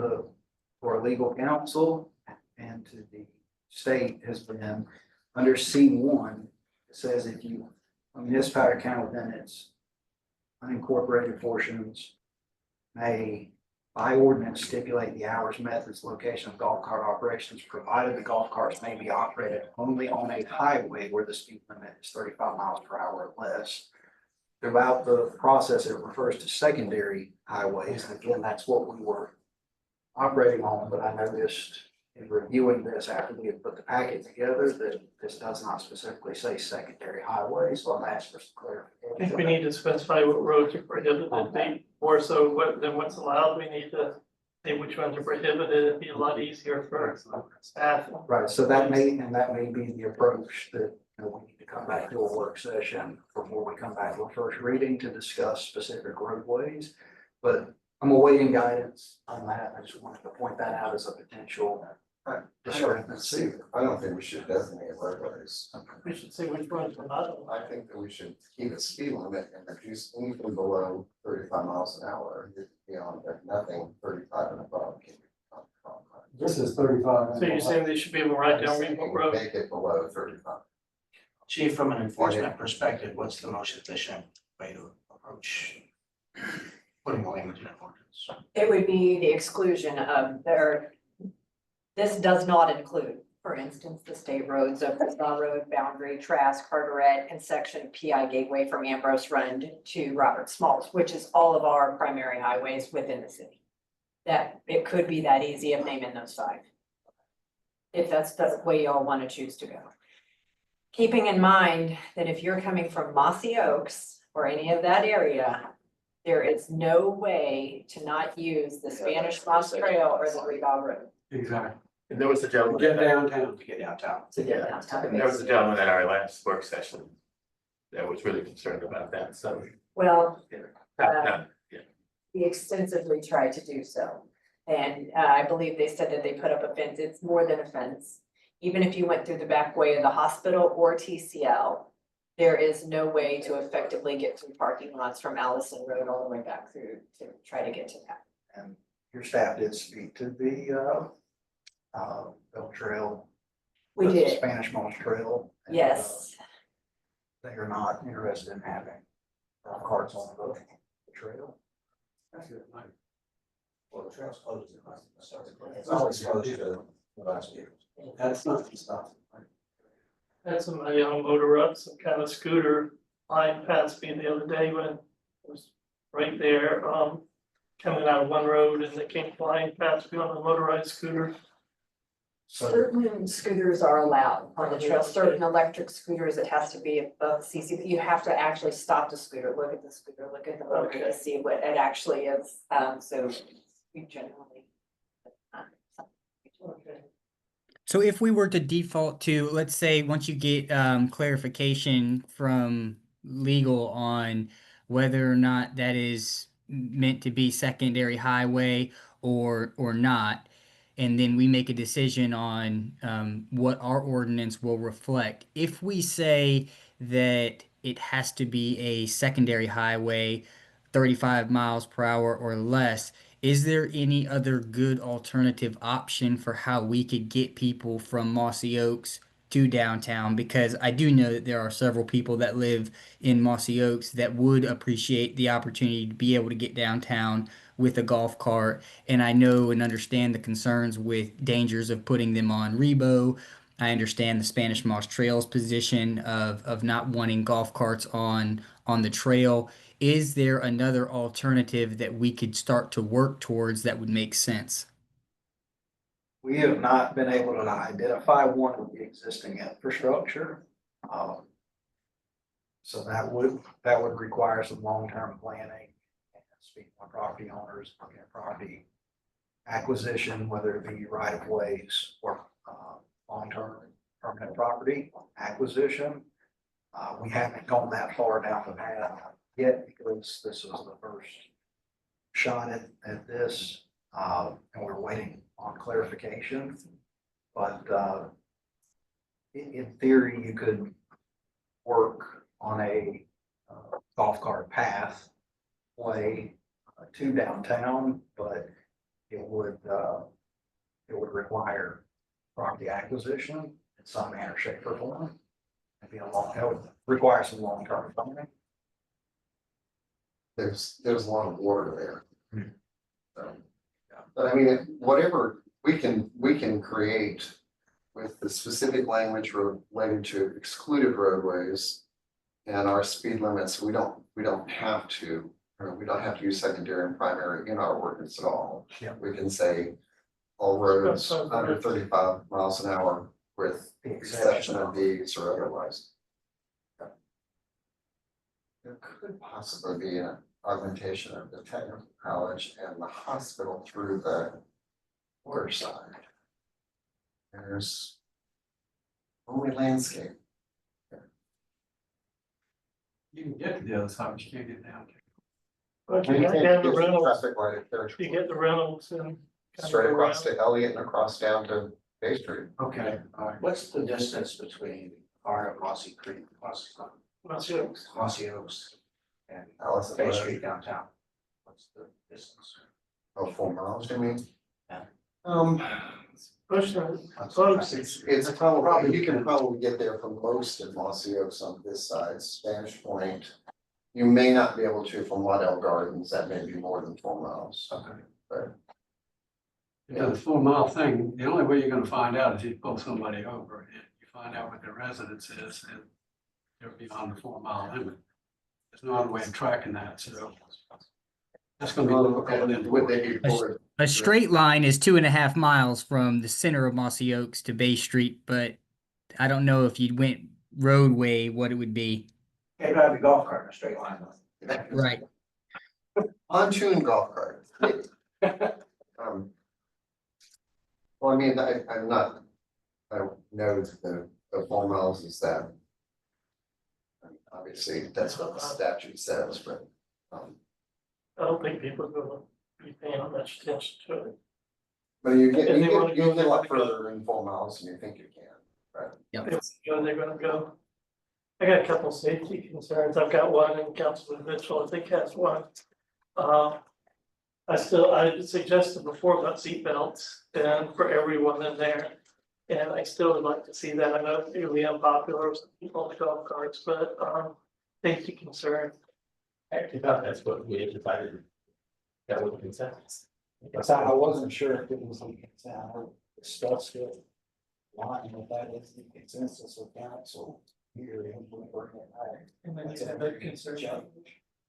for legal counsel and to the state has been under C1, it says if you, a municipality county within its unincorporated portions may by ordinance stipulate the hours, methods, location of golf cart operations, provided the golf carts may be operated only on a highway where the speed limit is 35 miles per hour or less. throughout the process, it refers to secondary highways, and again, that's what we were operating on, but I noticed in reviewing this after we had put the packet together, that this does not specifically say secondary highways, so I'm asking for some I think we clarification. need to specify what roads are prohibited, they, more so than what's allowed, we need to say which ones are prohibited, it'd be a lot easier for staff. Right, so that may be the approach that, you know, we need to come back to a work session before we come back to a first reading to discuss specific roadways. But I'm awaiting guidance on that. I just wanted to point that out as a potential discrepancy. I don't think we should designate roadways. We should say which ones are not. I think that we should keep a speed limit and reduce anything below 35 miles an hour. Beyond that, nothing 35 and above. This is 35. So you're saying they should be able to ride down Rainbow Road? Make it below 35. Chief, from an enforcement perspective, what's the most efficient way to approach putting the language in an ordinance? It would be the exclusion of this does not include, for instance, the state roads of Raw Road, Boundary, Trask, Carteret, and section of PI Gateway from Ambrose Run to Robert Smalls, which is all of our primary highways within the city. That it could be that easy of naming those 5. If that's the way y'all want to choose to go. Keeping in mind that if you're coming from Mossy Oaks or any of that area, there is no way to not use the Spanish Moss Trail or the Regal Road. Exactly. And there was a gentleman. Get downtown. To get downtown. To get downtown. There was a gentleman at our last work session that was really concerned about that, so. Well, Not- we extensively tried to do so. And I believe they said that they put up a fence. It's more than a fence. Even if you went through the back way of the hospital or TCL, there is no way to effectively get through parking lots from Allison Road all the way back through to try to get to that. And your staff did speak to the Bell Trail. We the did, Spanish Moss Trail. and, yes. They are not interested in having carts on the trail. Well, the trail's closed. It's always closed to the last year. That's not the stuff. Had somebody on motor up, some kind of scooter line past me the other day when it was right there, coming out of one road and they came flying past me on a motorized scooter. Certain scooters are allowed on the trail, certain electric scooters, it has to be above CC, you have to actually stop the scooter, look at the scooter, look at the motor to see what it actually is, so we generally. Okay. So if we were to default to, let's say, once you get clarification from legal on whether or not that is meant to be secondary highway or not, and then we make a decision on what our ordinance will reflect. If we say that it has to be a secondary highway, 35 miles per hour or less, is there any other good alternative option for how we could get people from Mossy Oaks to downtown? Because I do know that there are several people that live in Mossy Oaks that would appreciate the opportunity to be able to get downtown with a golf cart. And I know and understand the concerns with dangers of putting them on Rebo. I understand the Spanish Moss Trail's position of not wanting golf carts on the trail. Is there another alternative that we could start to work towards that would make sense? We have not been able to identify one with the existing infrastructure. So that would require some long-term planning. And speaking with property owners, looking at property acquisition, whether it be right of ways or long-term permanent property acquisition. We haven't gone that far down the path yet because this is the first shot at this, and we're waiting on clarification. But in theory, you could work on a golf cart path way to downtown, but it would require property acquisition in some manner, shape, or form. That would require some long-term funding. There's a lot of water there. So, yeah. But I mean, whatever we can create with the specific language related to excluded roadways And our speed limits, we don't have to, or we don't have to use secondary and primary in our ordinance at all. Yeah. We can say all roads under 35 miles an hour with the exception of these or otherwise. There could possibly be an augmentation of the technical college and the hospital through the waterside. There's only landscape. You can get to the other side, but you can't get down. But You you can't get the get Reynolds, traffic light at Fair you get the Reynolds and. kind of straight go across around. to Elliott and across down to Bay Street. Okay, all right. What's the distance between our Mossy Creek, Mossy Oaks. Mossy Oaks and Allison Bay Road. Street downtown? What's the distance? Oh, 4 miles, you mean? Yeah. Push them close. It's probably, you can probably get there from most of Mossy Oaks on this side, Spanish Point. You may not be able to from Waddell Gardens, that may be more than 4 miles. Okay. But Yeah, the 4 mile thing, the only way you're gonna find out is you pull somebody over and you find out what their residence is and they're beyond the 4 mile limit. There's no other way of tracking that, so. That's gonna be difficult. to would they enforce. be forward? A straight line is 2.5 miles from the center of Mossy Oaks to Bay Street, but I don't know if you went roadway, what it would be. Can't drive a golf cart in a straight line. Right. Pontoon golf cart. Well, I mean, I'm not, I don't know the 4 miles is that. Obviously, that's what the statute says, but, I don't think people are gonna be paying much attention to it. but you get, And you they wanna get, you go, get they a lot wanna go. further in 4 miles than you think you can, right? They're gonna go. I got a couple safety concerns. I've got one and Councilman Mitchell, I think, has one. I suggested before about seatbelts and for everyone in there. And I still would like to see that. I know it's really unpopular with some people on the golf carts, but safety concern. I actually thought that's what we had decided. That was the consensus. So I wasn't sure if it was like, discussed it. Line with that is the consensus of council here. And then you have that concern.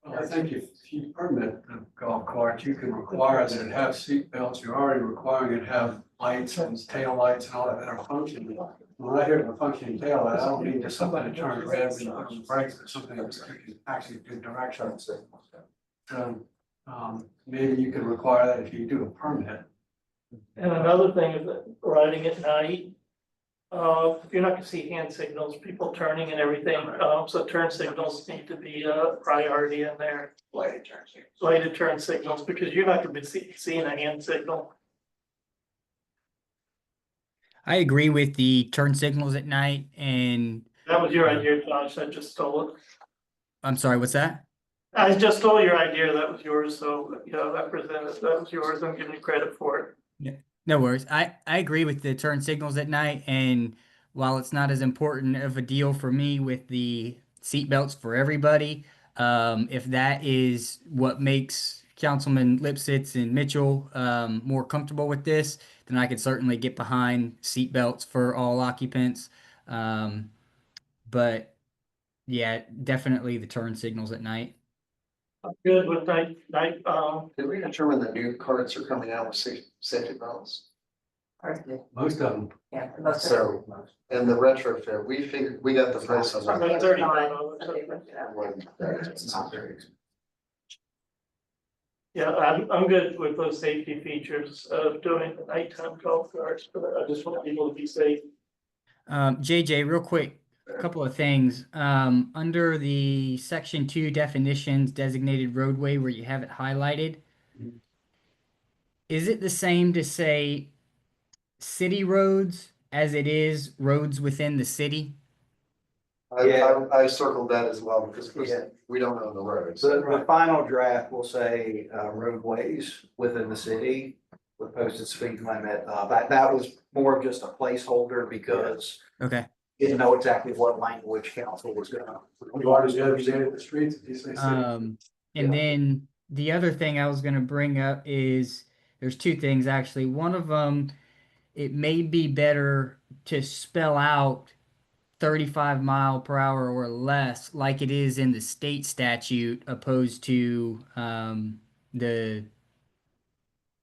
Well, I think if you permit the golf cart, you can require that it have seat belts. You're already requiring it to have lights and tail lights and all that are functioning. When I hear the functioning tail light, I don't mean just something that turns red when you put on the brakes, but something that's actually good direction. So, maybe you could require that if you do a permit. And another thing is that riding at night, you're not gonna see hand signals, people turning and everything, so turn signals need to be a priority in there. Lighted turn signals, because you're not gonna be seeing a hand signal. I agree with the turn signals at night, and That was your idea, Josh, I just stole it. I'm sorry, what's that? I just stole your idea, that was yours, so, you know, that was yours, I'm giving you credit for it. No worries. I agree with the turn signals at night, and while it's not as important of a deal for me with the seat belts for everybody, if that is what makes Councilman Lipsitz and Mitchell more comfortable with this, then I could certainly get behind seat belts for all occupants. But yeah, definitely the turn signals at night. I'm good with night, Did we determine that new carts are coming out with safety belts? Most of them. Yeah. So, and the retrofit, we figured, we got the price on that. about 35. It's not very expensive. Yeah, I'm good with those safety features of doing the nighttime golf carts, but I just want people to be safe. JJ, real quick, a couple of things. Under the section 2 definitions designated roadway where you have it highlighted, is it the same to say city roads as it is roads within the city? I circled that as well because Yeah. we don't own the roads. The final draft will say roadways within the city with posted speed limit. That was more of just a placeholder because Okay. didn't know exactly what language council was gonna. You already designated the streets, if you say city. And Yeah. then the other thing I was going to bring up is there's two things actually. One of them, it may be better to spell out 35 mile per hour or less, like it is in the state statute, opposed to the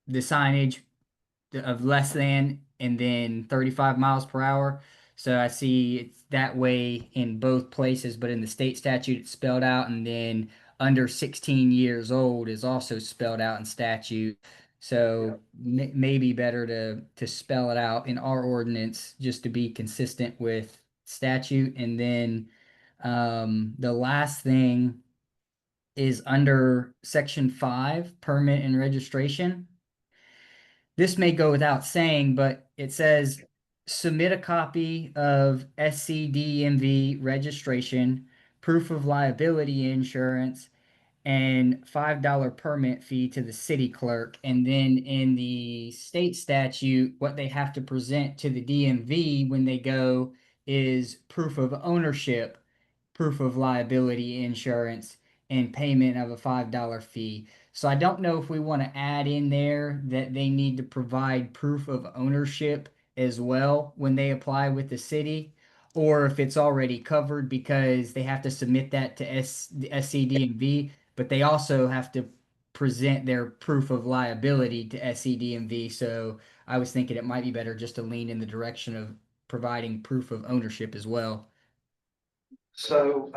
signage of less than and then 35 miles per hour. So I see it's that way in both places, but in the state statute it's spelled out, and then under 16 years old is also spelled out in statute. So maybe better to spell it out in our ordinance just to be consistent with statute. And then the last thing is under section 5, permit and registration. This may go without saying, but it says submit a copy of SCDMV registration, proof of liability insurance, and $5 permit fee to the city clerk. And then in the state statute, what they have to present to the DMV when they go is proof of ownership, proof of liability insurance, and payment of a $5 fee. So I don't know if we want to add in there that they need to provide proof of ownership as well when they apply with the city, or if it's already covered because they have to submit that to the SCDMV, but they also have to present their proof of liability to SCDMV. So I was thinking it might be better just to lean in the direction of providing proof of ownership as well. So,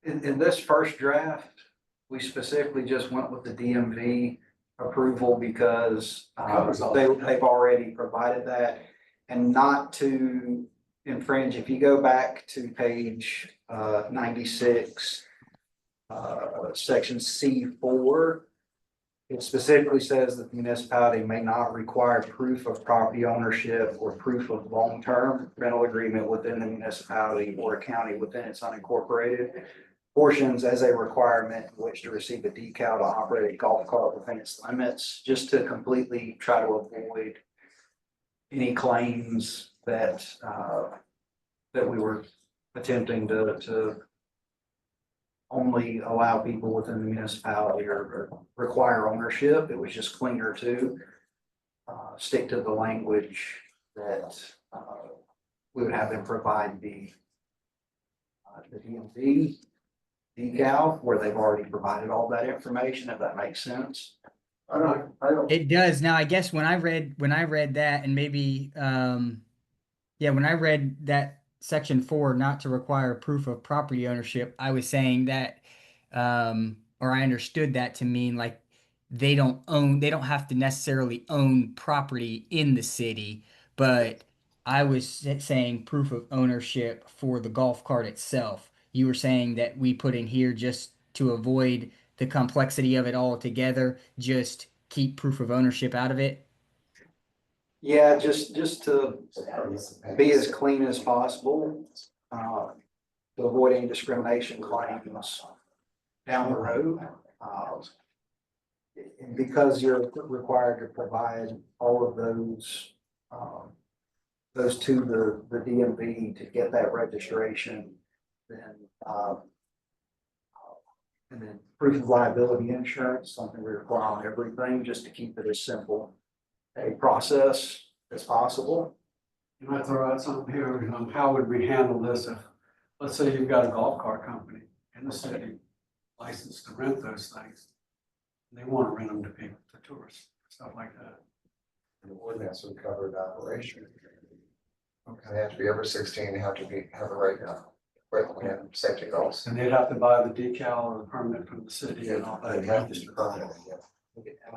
in this first draft, we specifically just went with the DMV approval because they've already provided that. And not to infringe, if you go back to page 96, section C4, it specifically says that the municipality may not require proof of property ownership or proof of long-term rental agreement within the municipality or a county within its unincorporated portions as a requirement in which to receive a decal to operate a golf cart within its limits, just to completely try to avoid any claims that that we were attempting to only allow people within the municipality or require ownership. It was just cleaner to stick to the language that we would have them provide the DMV decal where they've already provided all that information, if that makes sense. I don't. It does. Now, I guess when I read that, and maybe when I read that section 4, not to require proof of property ownership, I was saying that or I understood that to mean like they don't have to necessarily own property in the city, but I was saying proof of ownership for the golf cart itself. You were saying that we put in here just to avoid the complexity of it all together, just keep proof of ownership out of it. Yeah, just to be as clean as possible, to avoid any discrimination claims down the road. And because you're required to provide all of those to the DMV to get that registration, then and then proof of liability insurance, something we require on everything, just to keep it as simple a process as possible. Can I throw out something here? How would we handle this if, let's say you've got a golf cart company in the city licensed to rent those things. And they want to rent them to people, to tourists, stuff like that. The ordinance would cover the operation. Okay, they have to be over 16, they have to have a right now. Right, safety goals. And they'd have to buy the decal or the permit from the city and all They that. have to permit, yeah.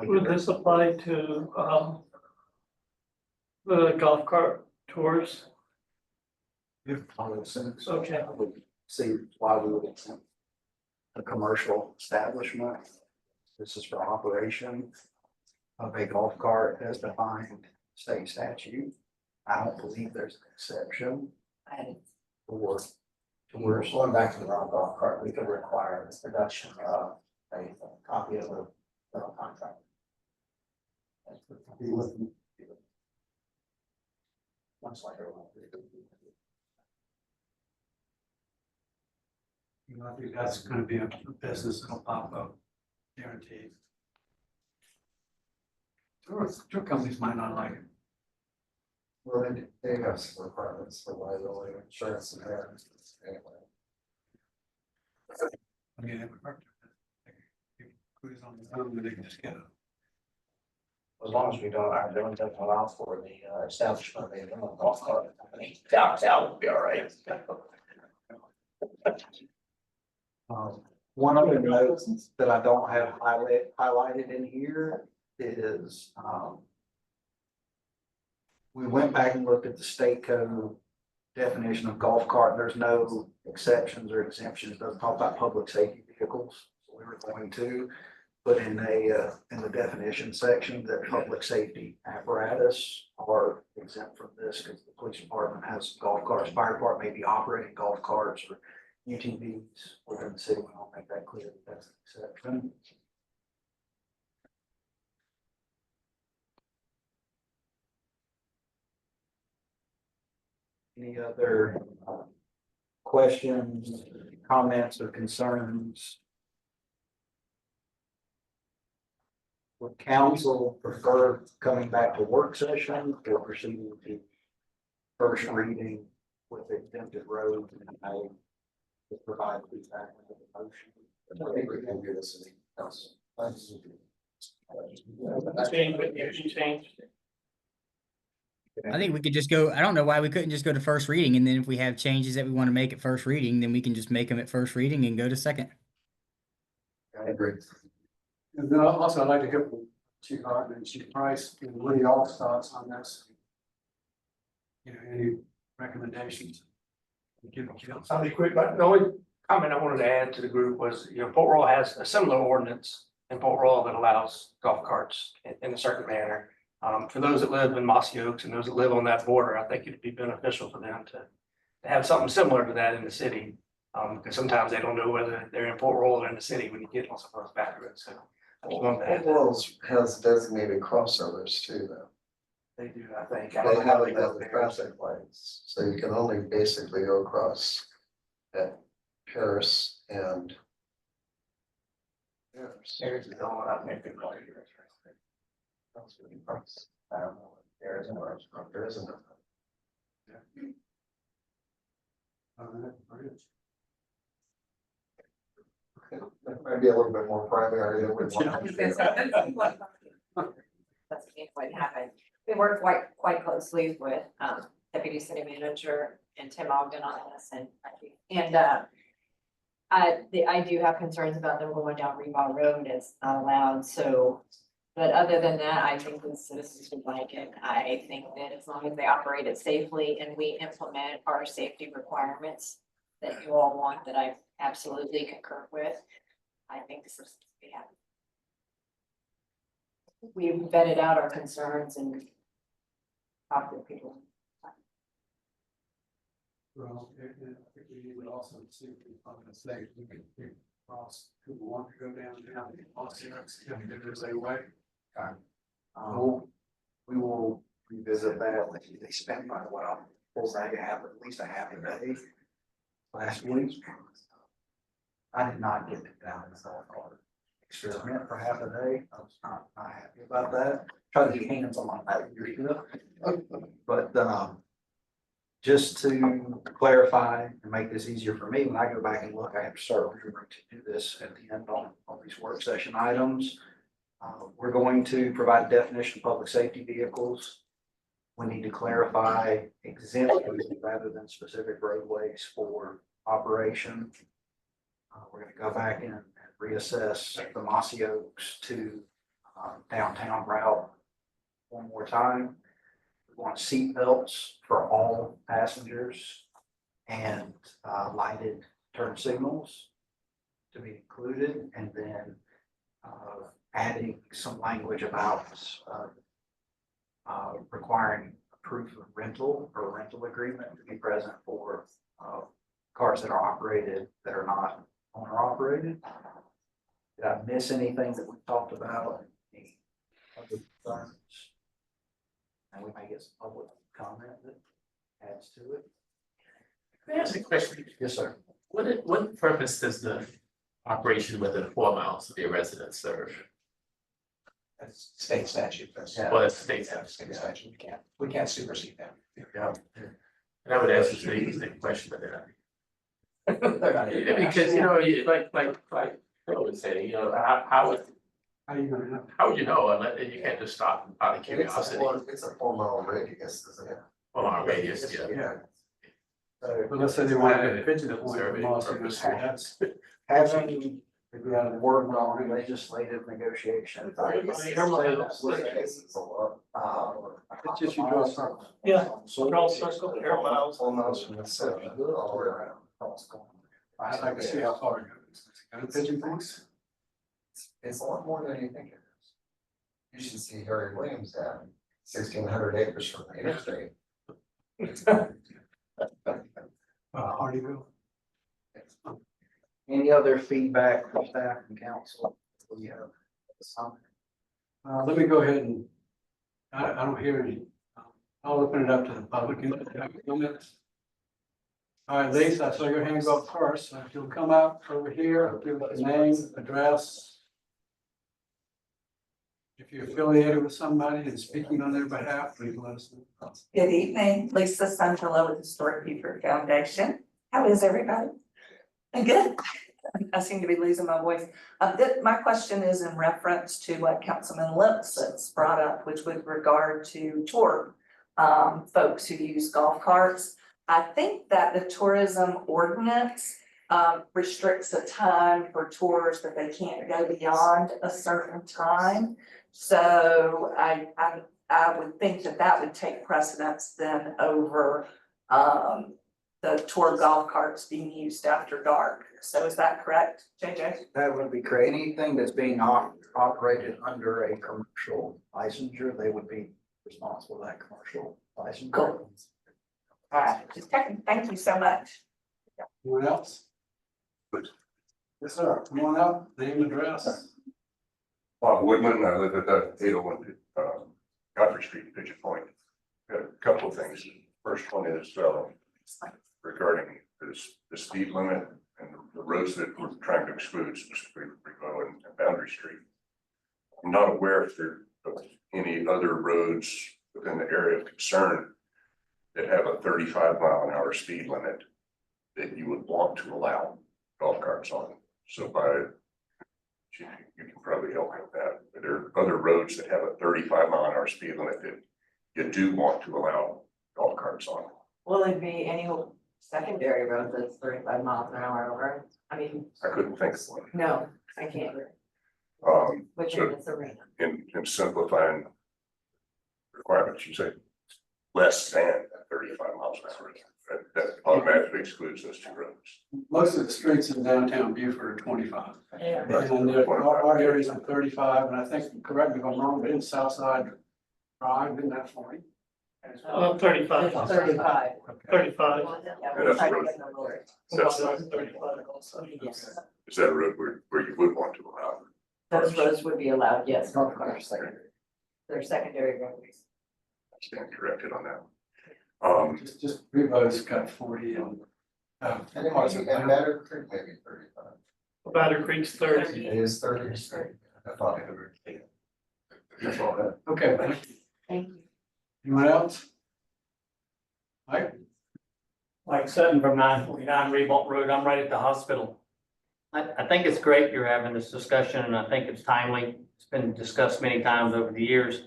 Would this apply to the golf cart tours? If I would assume so. Okay. I would see why we would exempt a commercial establishment. This is for operation of a golf cart as defined state statute. I don't believe there's an exception for tours. Going back to the wrong golf cart, we could require the production of a copy of the contract. Much like You know, I think that's going to be a business that'll pop up, guaranteed. Tour companies might not like it. Well, they have some requirements for liability insurance and that, anyway. I mean, it would hurt. Who's on the phone, they can just get it. As long as we don't, our billing doesn't allow for the establishment of a golf cart company downtown, will be all right. One other note that I don't have highlighted in here is, we went back and looked at the state code definition of golf cart. There's no exceptions or exemptions. It doesn't talk about public safety vehicles. We were going to put in in the definition section that public safety apparatus are exempt from this because the police department has golf carts. Fire department may be operating golf carts or UTVs within the city. I'll make that clear. That's an exception. Any other questions, comments, or concerns? Would council prefer coming back to work session or proceeding to first reading with exempted roads? And I will provide feedback with the motion. I think we can do this in the council. Change, but you changed. I think we could just go, I don't know why we couldn't just go to first reading, and then if we have changes that we want to make at first reading, then we can just make them at first reading and go to second. I agree. And then also I'd like to hear from Chief Hartman and Chief Price, and what are y'all's thoughts on this? You know, any recommendations? Give it to us. I'll be quick, but the only comment I wanted to add to the group was, Port Royal has a similar ordinance in Port Royal that allows golf carts in a certain manner. For those that live in Mossy Oaks and those that live on that border, I think it'd be beneficial for them to have something similar to that in the city. Because sometimes they don't know whether they're in Port Royal or in the city when you get on some of those back roads. So I just wanted to add that. Wells has designated crossovers too, though. They do, I think. They have it as the traffic lights, so you can only basically go across at Paris and. There's the one I think they call it. I don't know, there isn't, there isn't. That might be a little bit more primary than we want. That's what happened. We work quite closely with Deputy City Manager and Tim Ogden on this and I do have concerns about them going down Rebar Road. It's not allowed, so. But other than that, I think the citizens would like it. I think that as long as they operate it safely and we implement our safety requirements that you all want, that I absolutely concur with, I think the citizens will be happy. We've vetted out our concerns and talked to people. Well, I think we would also see if we find a safe, we can cross, people want to go downtown, also, if there's a way. We will revisit that. They spent quite a while. At least a half a day last week. I did not get it down as I experiment for half a day. I was not happy about that. Try to get hands on that. But just to clarify and make this easier for me, when I go back and look, I have to start remembering to do this at the end on these work session items. We're going to provide a definition of public safety vehicles. We need to clarify exemptions rather than specific roadways for operation. We're going to go back in and reassess the Mossy Oaks to downtown route one more time. We want seat belts for all passengers and lighted turn signals to be included, and then adding some language about requiring proof of rental or rental agreement to be present for cars that are operated that are not owner operated. Did I miss anything that we talked about? Any other concerns? And we may get some public comment that adds to it. Can I ask a question? Yes, sir. What purpose does the operation within 4 miles of your residence serve? That's state statute. That's. Well, that's state State statute. We can't supersede them. Yeah. And I would answer the question, but They're not- because, you know, like Phil would say, you know, how would you know, unless you can't just stop out of curiosity, It's a 4 mile radius, isn't it? well, our radius, yeah. Yeah. But let's say they want to get pigeon point from Mossy, that's, Having, if you have a word on legislative negotiations. It's a lot. it's just you draw a circle. Yeah, so draw a circle, air miles. 4 miles from the city, all the way around. I'd like to see how far it goes. Got a pigeon points? It's a lot more than you think it is. You should see Harry Williams at 1,600 acres from the interstate. Hardyville. Any other feedback from staff and council? We have some. Let me go ahead and, I don't hear any. I'll open it up to the public in a few minutes. All right, Lisa, I saw your hand go up first. So if you'll come up over here, give us your name, address. If you're affiliated with somebody and speaking on their behalf, please let us know. Good evening, Lisa Sangelo with Historic People Foundation. How is everybody? Good. I seem to be losing my voice. My question is in reference to what Councilman Lipsitz brought up, which with regard to tour folks who use golf carts. I think that the tourism ordinance restricts the time for tours that they can't go beyond a certain time. So I would think that that would take precedence then over the tour golf carts being used after dark. So is that correct, JJ? That would be correct. Anything that's being operated under a commercial licensure, they would be responsible for that commercial licensure. Cool. All right, just checking. Thank you so much. Anyone else? Yes, sir. Come on up, name, address. Bob Woodman, I live at that 801 Godfrey Street, Pigeon Point. Got a couple of things. First one is regarding the speed limit and the roads that we're trying to exclude, specifically Rico and Boundary Street. I'm not aware if there are any other roads within the area of concern that have a 35-mile-an-hour speed limit that you would want to allow golf carts on. So you can probably help me with that. But there are other roads that have a 35-mile-an-hour speed limit that you do want to allow golf carts on. Will it be any secondary road that's 35 miles an hour over? I mean, I couldn't think of one. no, I can't. Within So this arena. in simplifying requirements, you say less than 35 miles an hour. That automatically excludes those two roads. Most of the streets in downtown Beaufort are 25. Yeah. And our areas are 35, and I think, correct me if I'm wrong, but in Southside Drive, isn't that 40? 35. 35. 35. That's a road. That's not 35 also. Yes, Is that a road where you would want to allow? those roads would be allowed, yes, golf carts. They're secondary roads. I stand corrected on that. Just Revo's got 40 and. And Batter Creek maybe 35. Batter Creek's 30. It is 30. I thought it would. That's all that. Okay, Thank you. anyone else? Mike? Mike Sutton from 949 Revolt Road. I'm right at the hospital. I think it's great you're having this discussion, and I think it's timely. It's been discussed many times over the years.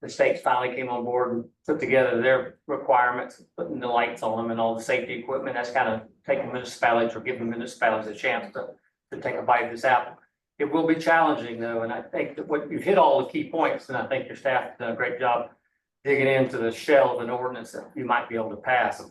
The state finally came on board and put together their requirements, putting the lights on them and all the safety equipment. That's kind of taking municipalities or giving municipalities a chance to take a bite of this apple. It will be challenging though, and I think that what you've hit all the key points, and I think your staff has done a great job digging into the shell of an ordinance that you might be able to pass.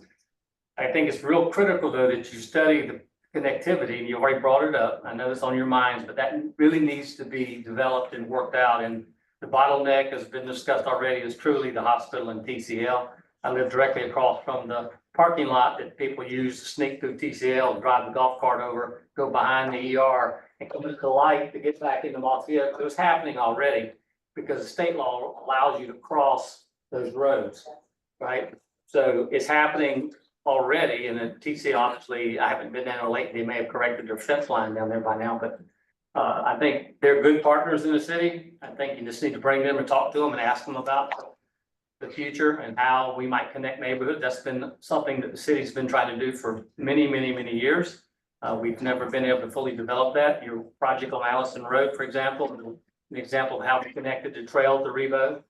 I think it's real critical though that you study the connectivity, and you already brought it up. I know it's on your minds, but that really needs to be developed and worked out. And the bottleneck has been discussed already is truly the hospital and TCL. I live directly across from the parking lot that people use to sneak through TCL, drive the golf cart over, go behind the ER and come to the light to get back into Mossville. It was happening already because the state law allows you to cross those roads, right? So it's happening already, and the TCL, obviously, I haven't been down there lately. They may have corrected their fence line down there by now, but I think they're good partners in the city. I think you just need to bring them and talk to them and ask them about the future and how we might connect neighborhoods. That's been something that the city's been trying to do for many, many, many years. We've never been able to fully develop that. Your project on Allison Road, for example, an example of how we connected the trail to Revo.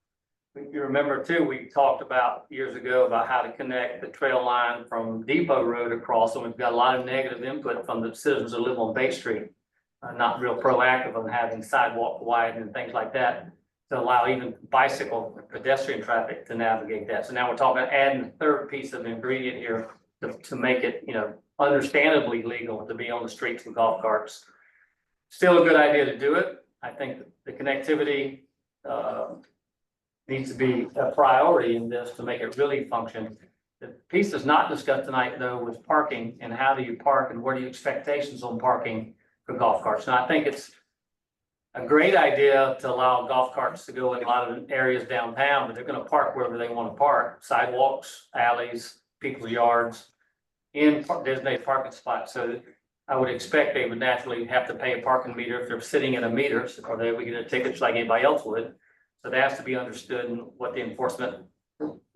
If you remember too, we talked about years ago about how to connect the trail line from Depot Road across, and we've got a lot of negative input from the citizens who live on Bay Street. Not real proactive on having sidewalk widened and things like that to allow even bicycle and pedestrian traffic to navigate that. So now we're talking about adding a third piece of ingredient here to make it, you know, understandably legal to be on the streets with golf carts. Still a good idea to do it. I think the connectivity needs to be a priority in this to make it really function. The piece that's not discussed tonight, though, was parking and how do you park and what are your expectations on parking for golf carts. Now, I think it's a great idea to allow golf carts to go in a lot of areas downtown, but they're going to park wherever they want to park, sidewalks, alleys, people's yards, in designated parking spots. So I would expect they would naturally have to pay a parking meter if they're sitting at a meter, or they would get a ticket like anybody else would. So that has to be understood and what the enforcement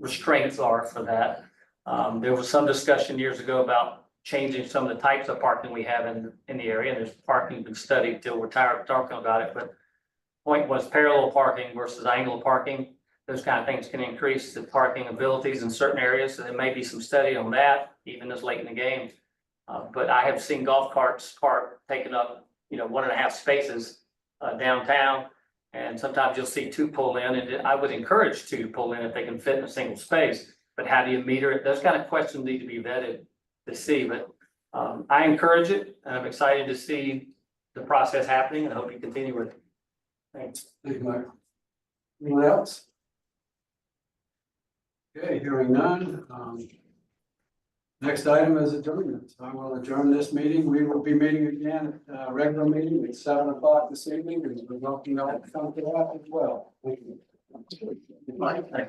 restraints are for that. There was some discussion years ago about changing some of the types of parking we have in the area, and there's parking been studied till we're tired of talking about it. But point was parallel parking versus angle parking. Those kind of things can increase the parking abilities in certain areas. So there may be some study on that, even this late in the game. But I have seen golf carts parked, taking up, 1.5 spaces downtown. And sometimes you'll see 2 pull in, and I would encourage 2 to pull in if they can fit in a single space. But how do you meter it? Those kind of questions need to be vetted to see. But I encourage it, and I'm excited to see the process happening, and I hope you continue with it. Thanks. Thank you, Mike. Anyone else? Okay, hearing none. Next item is adjournment. I will adjourn this meeting. We will be meeting again at regular meeting at 7 o'clock this evening, and we're welcome you all to come to that as well. Thank you. Thanks.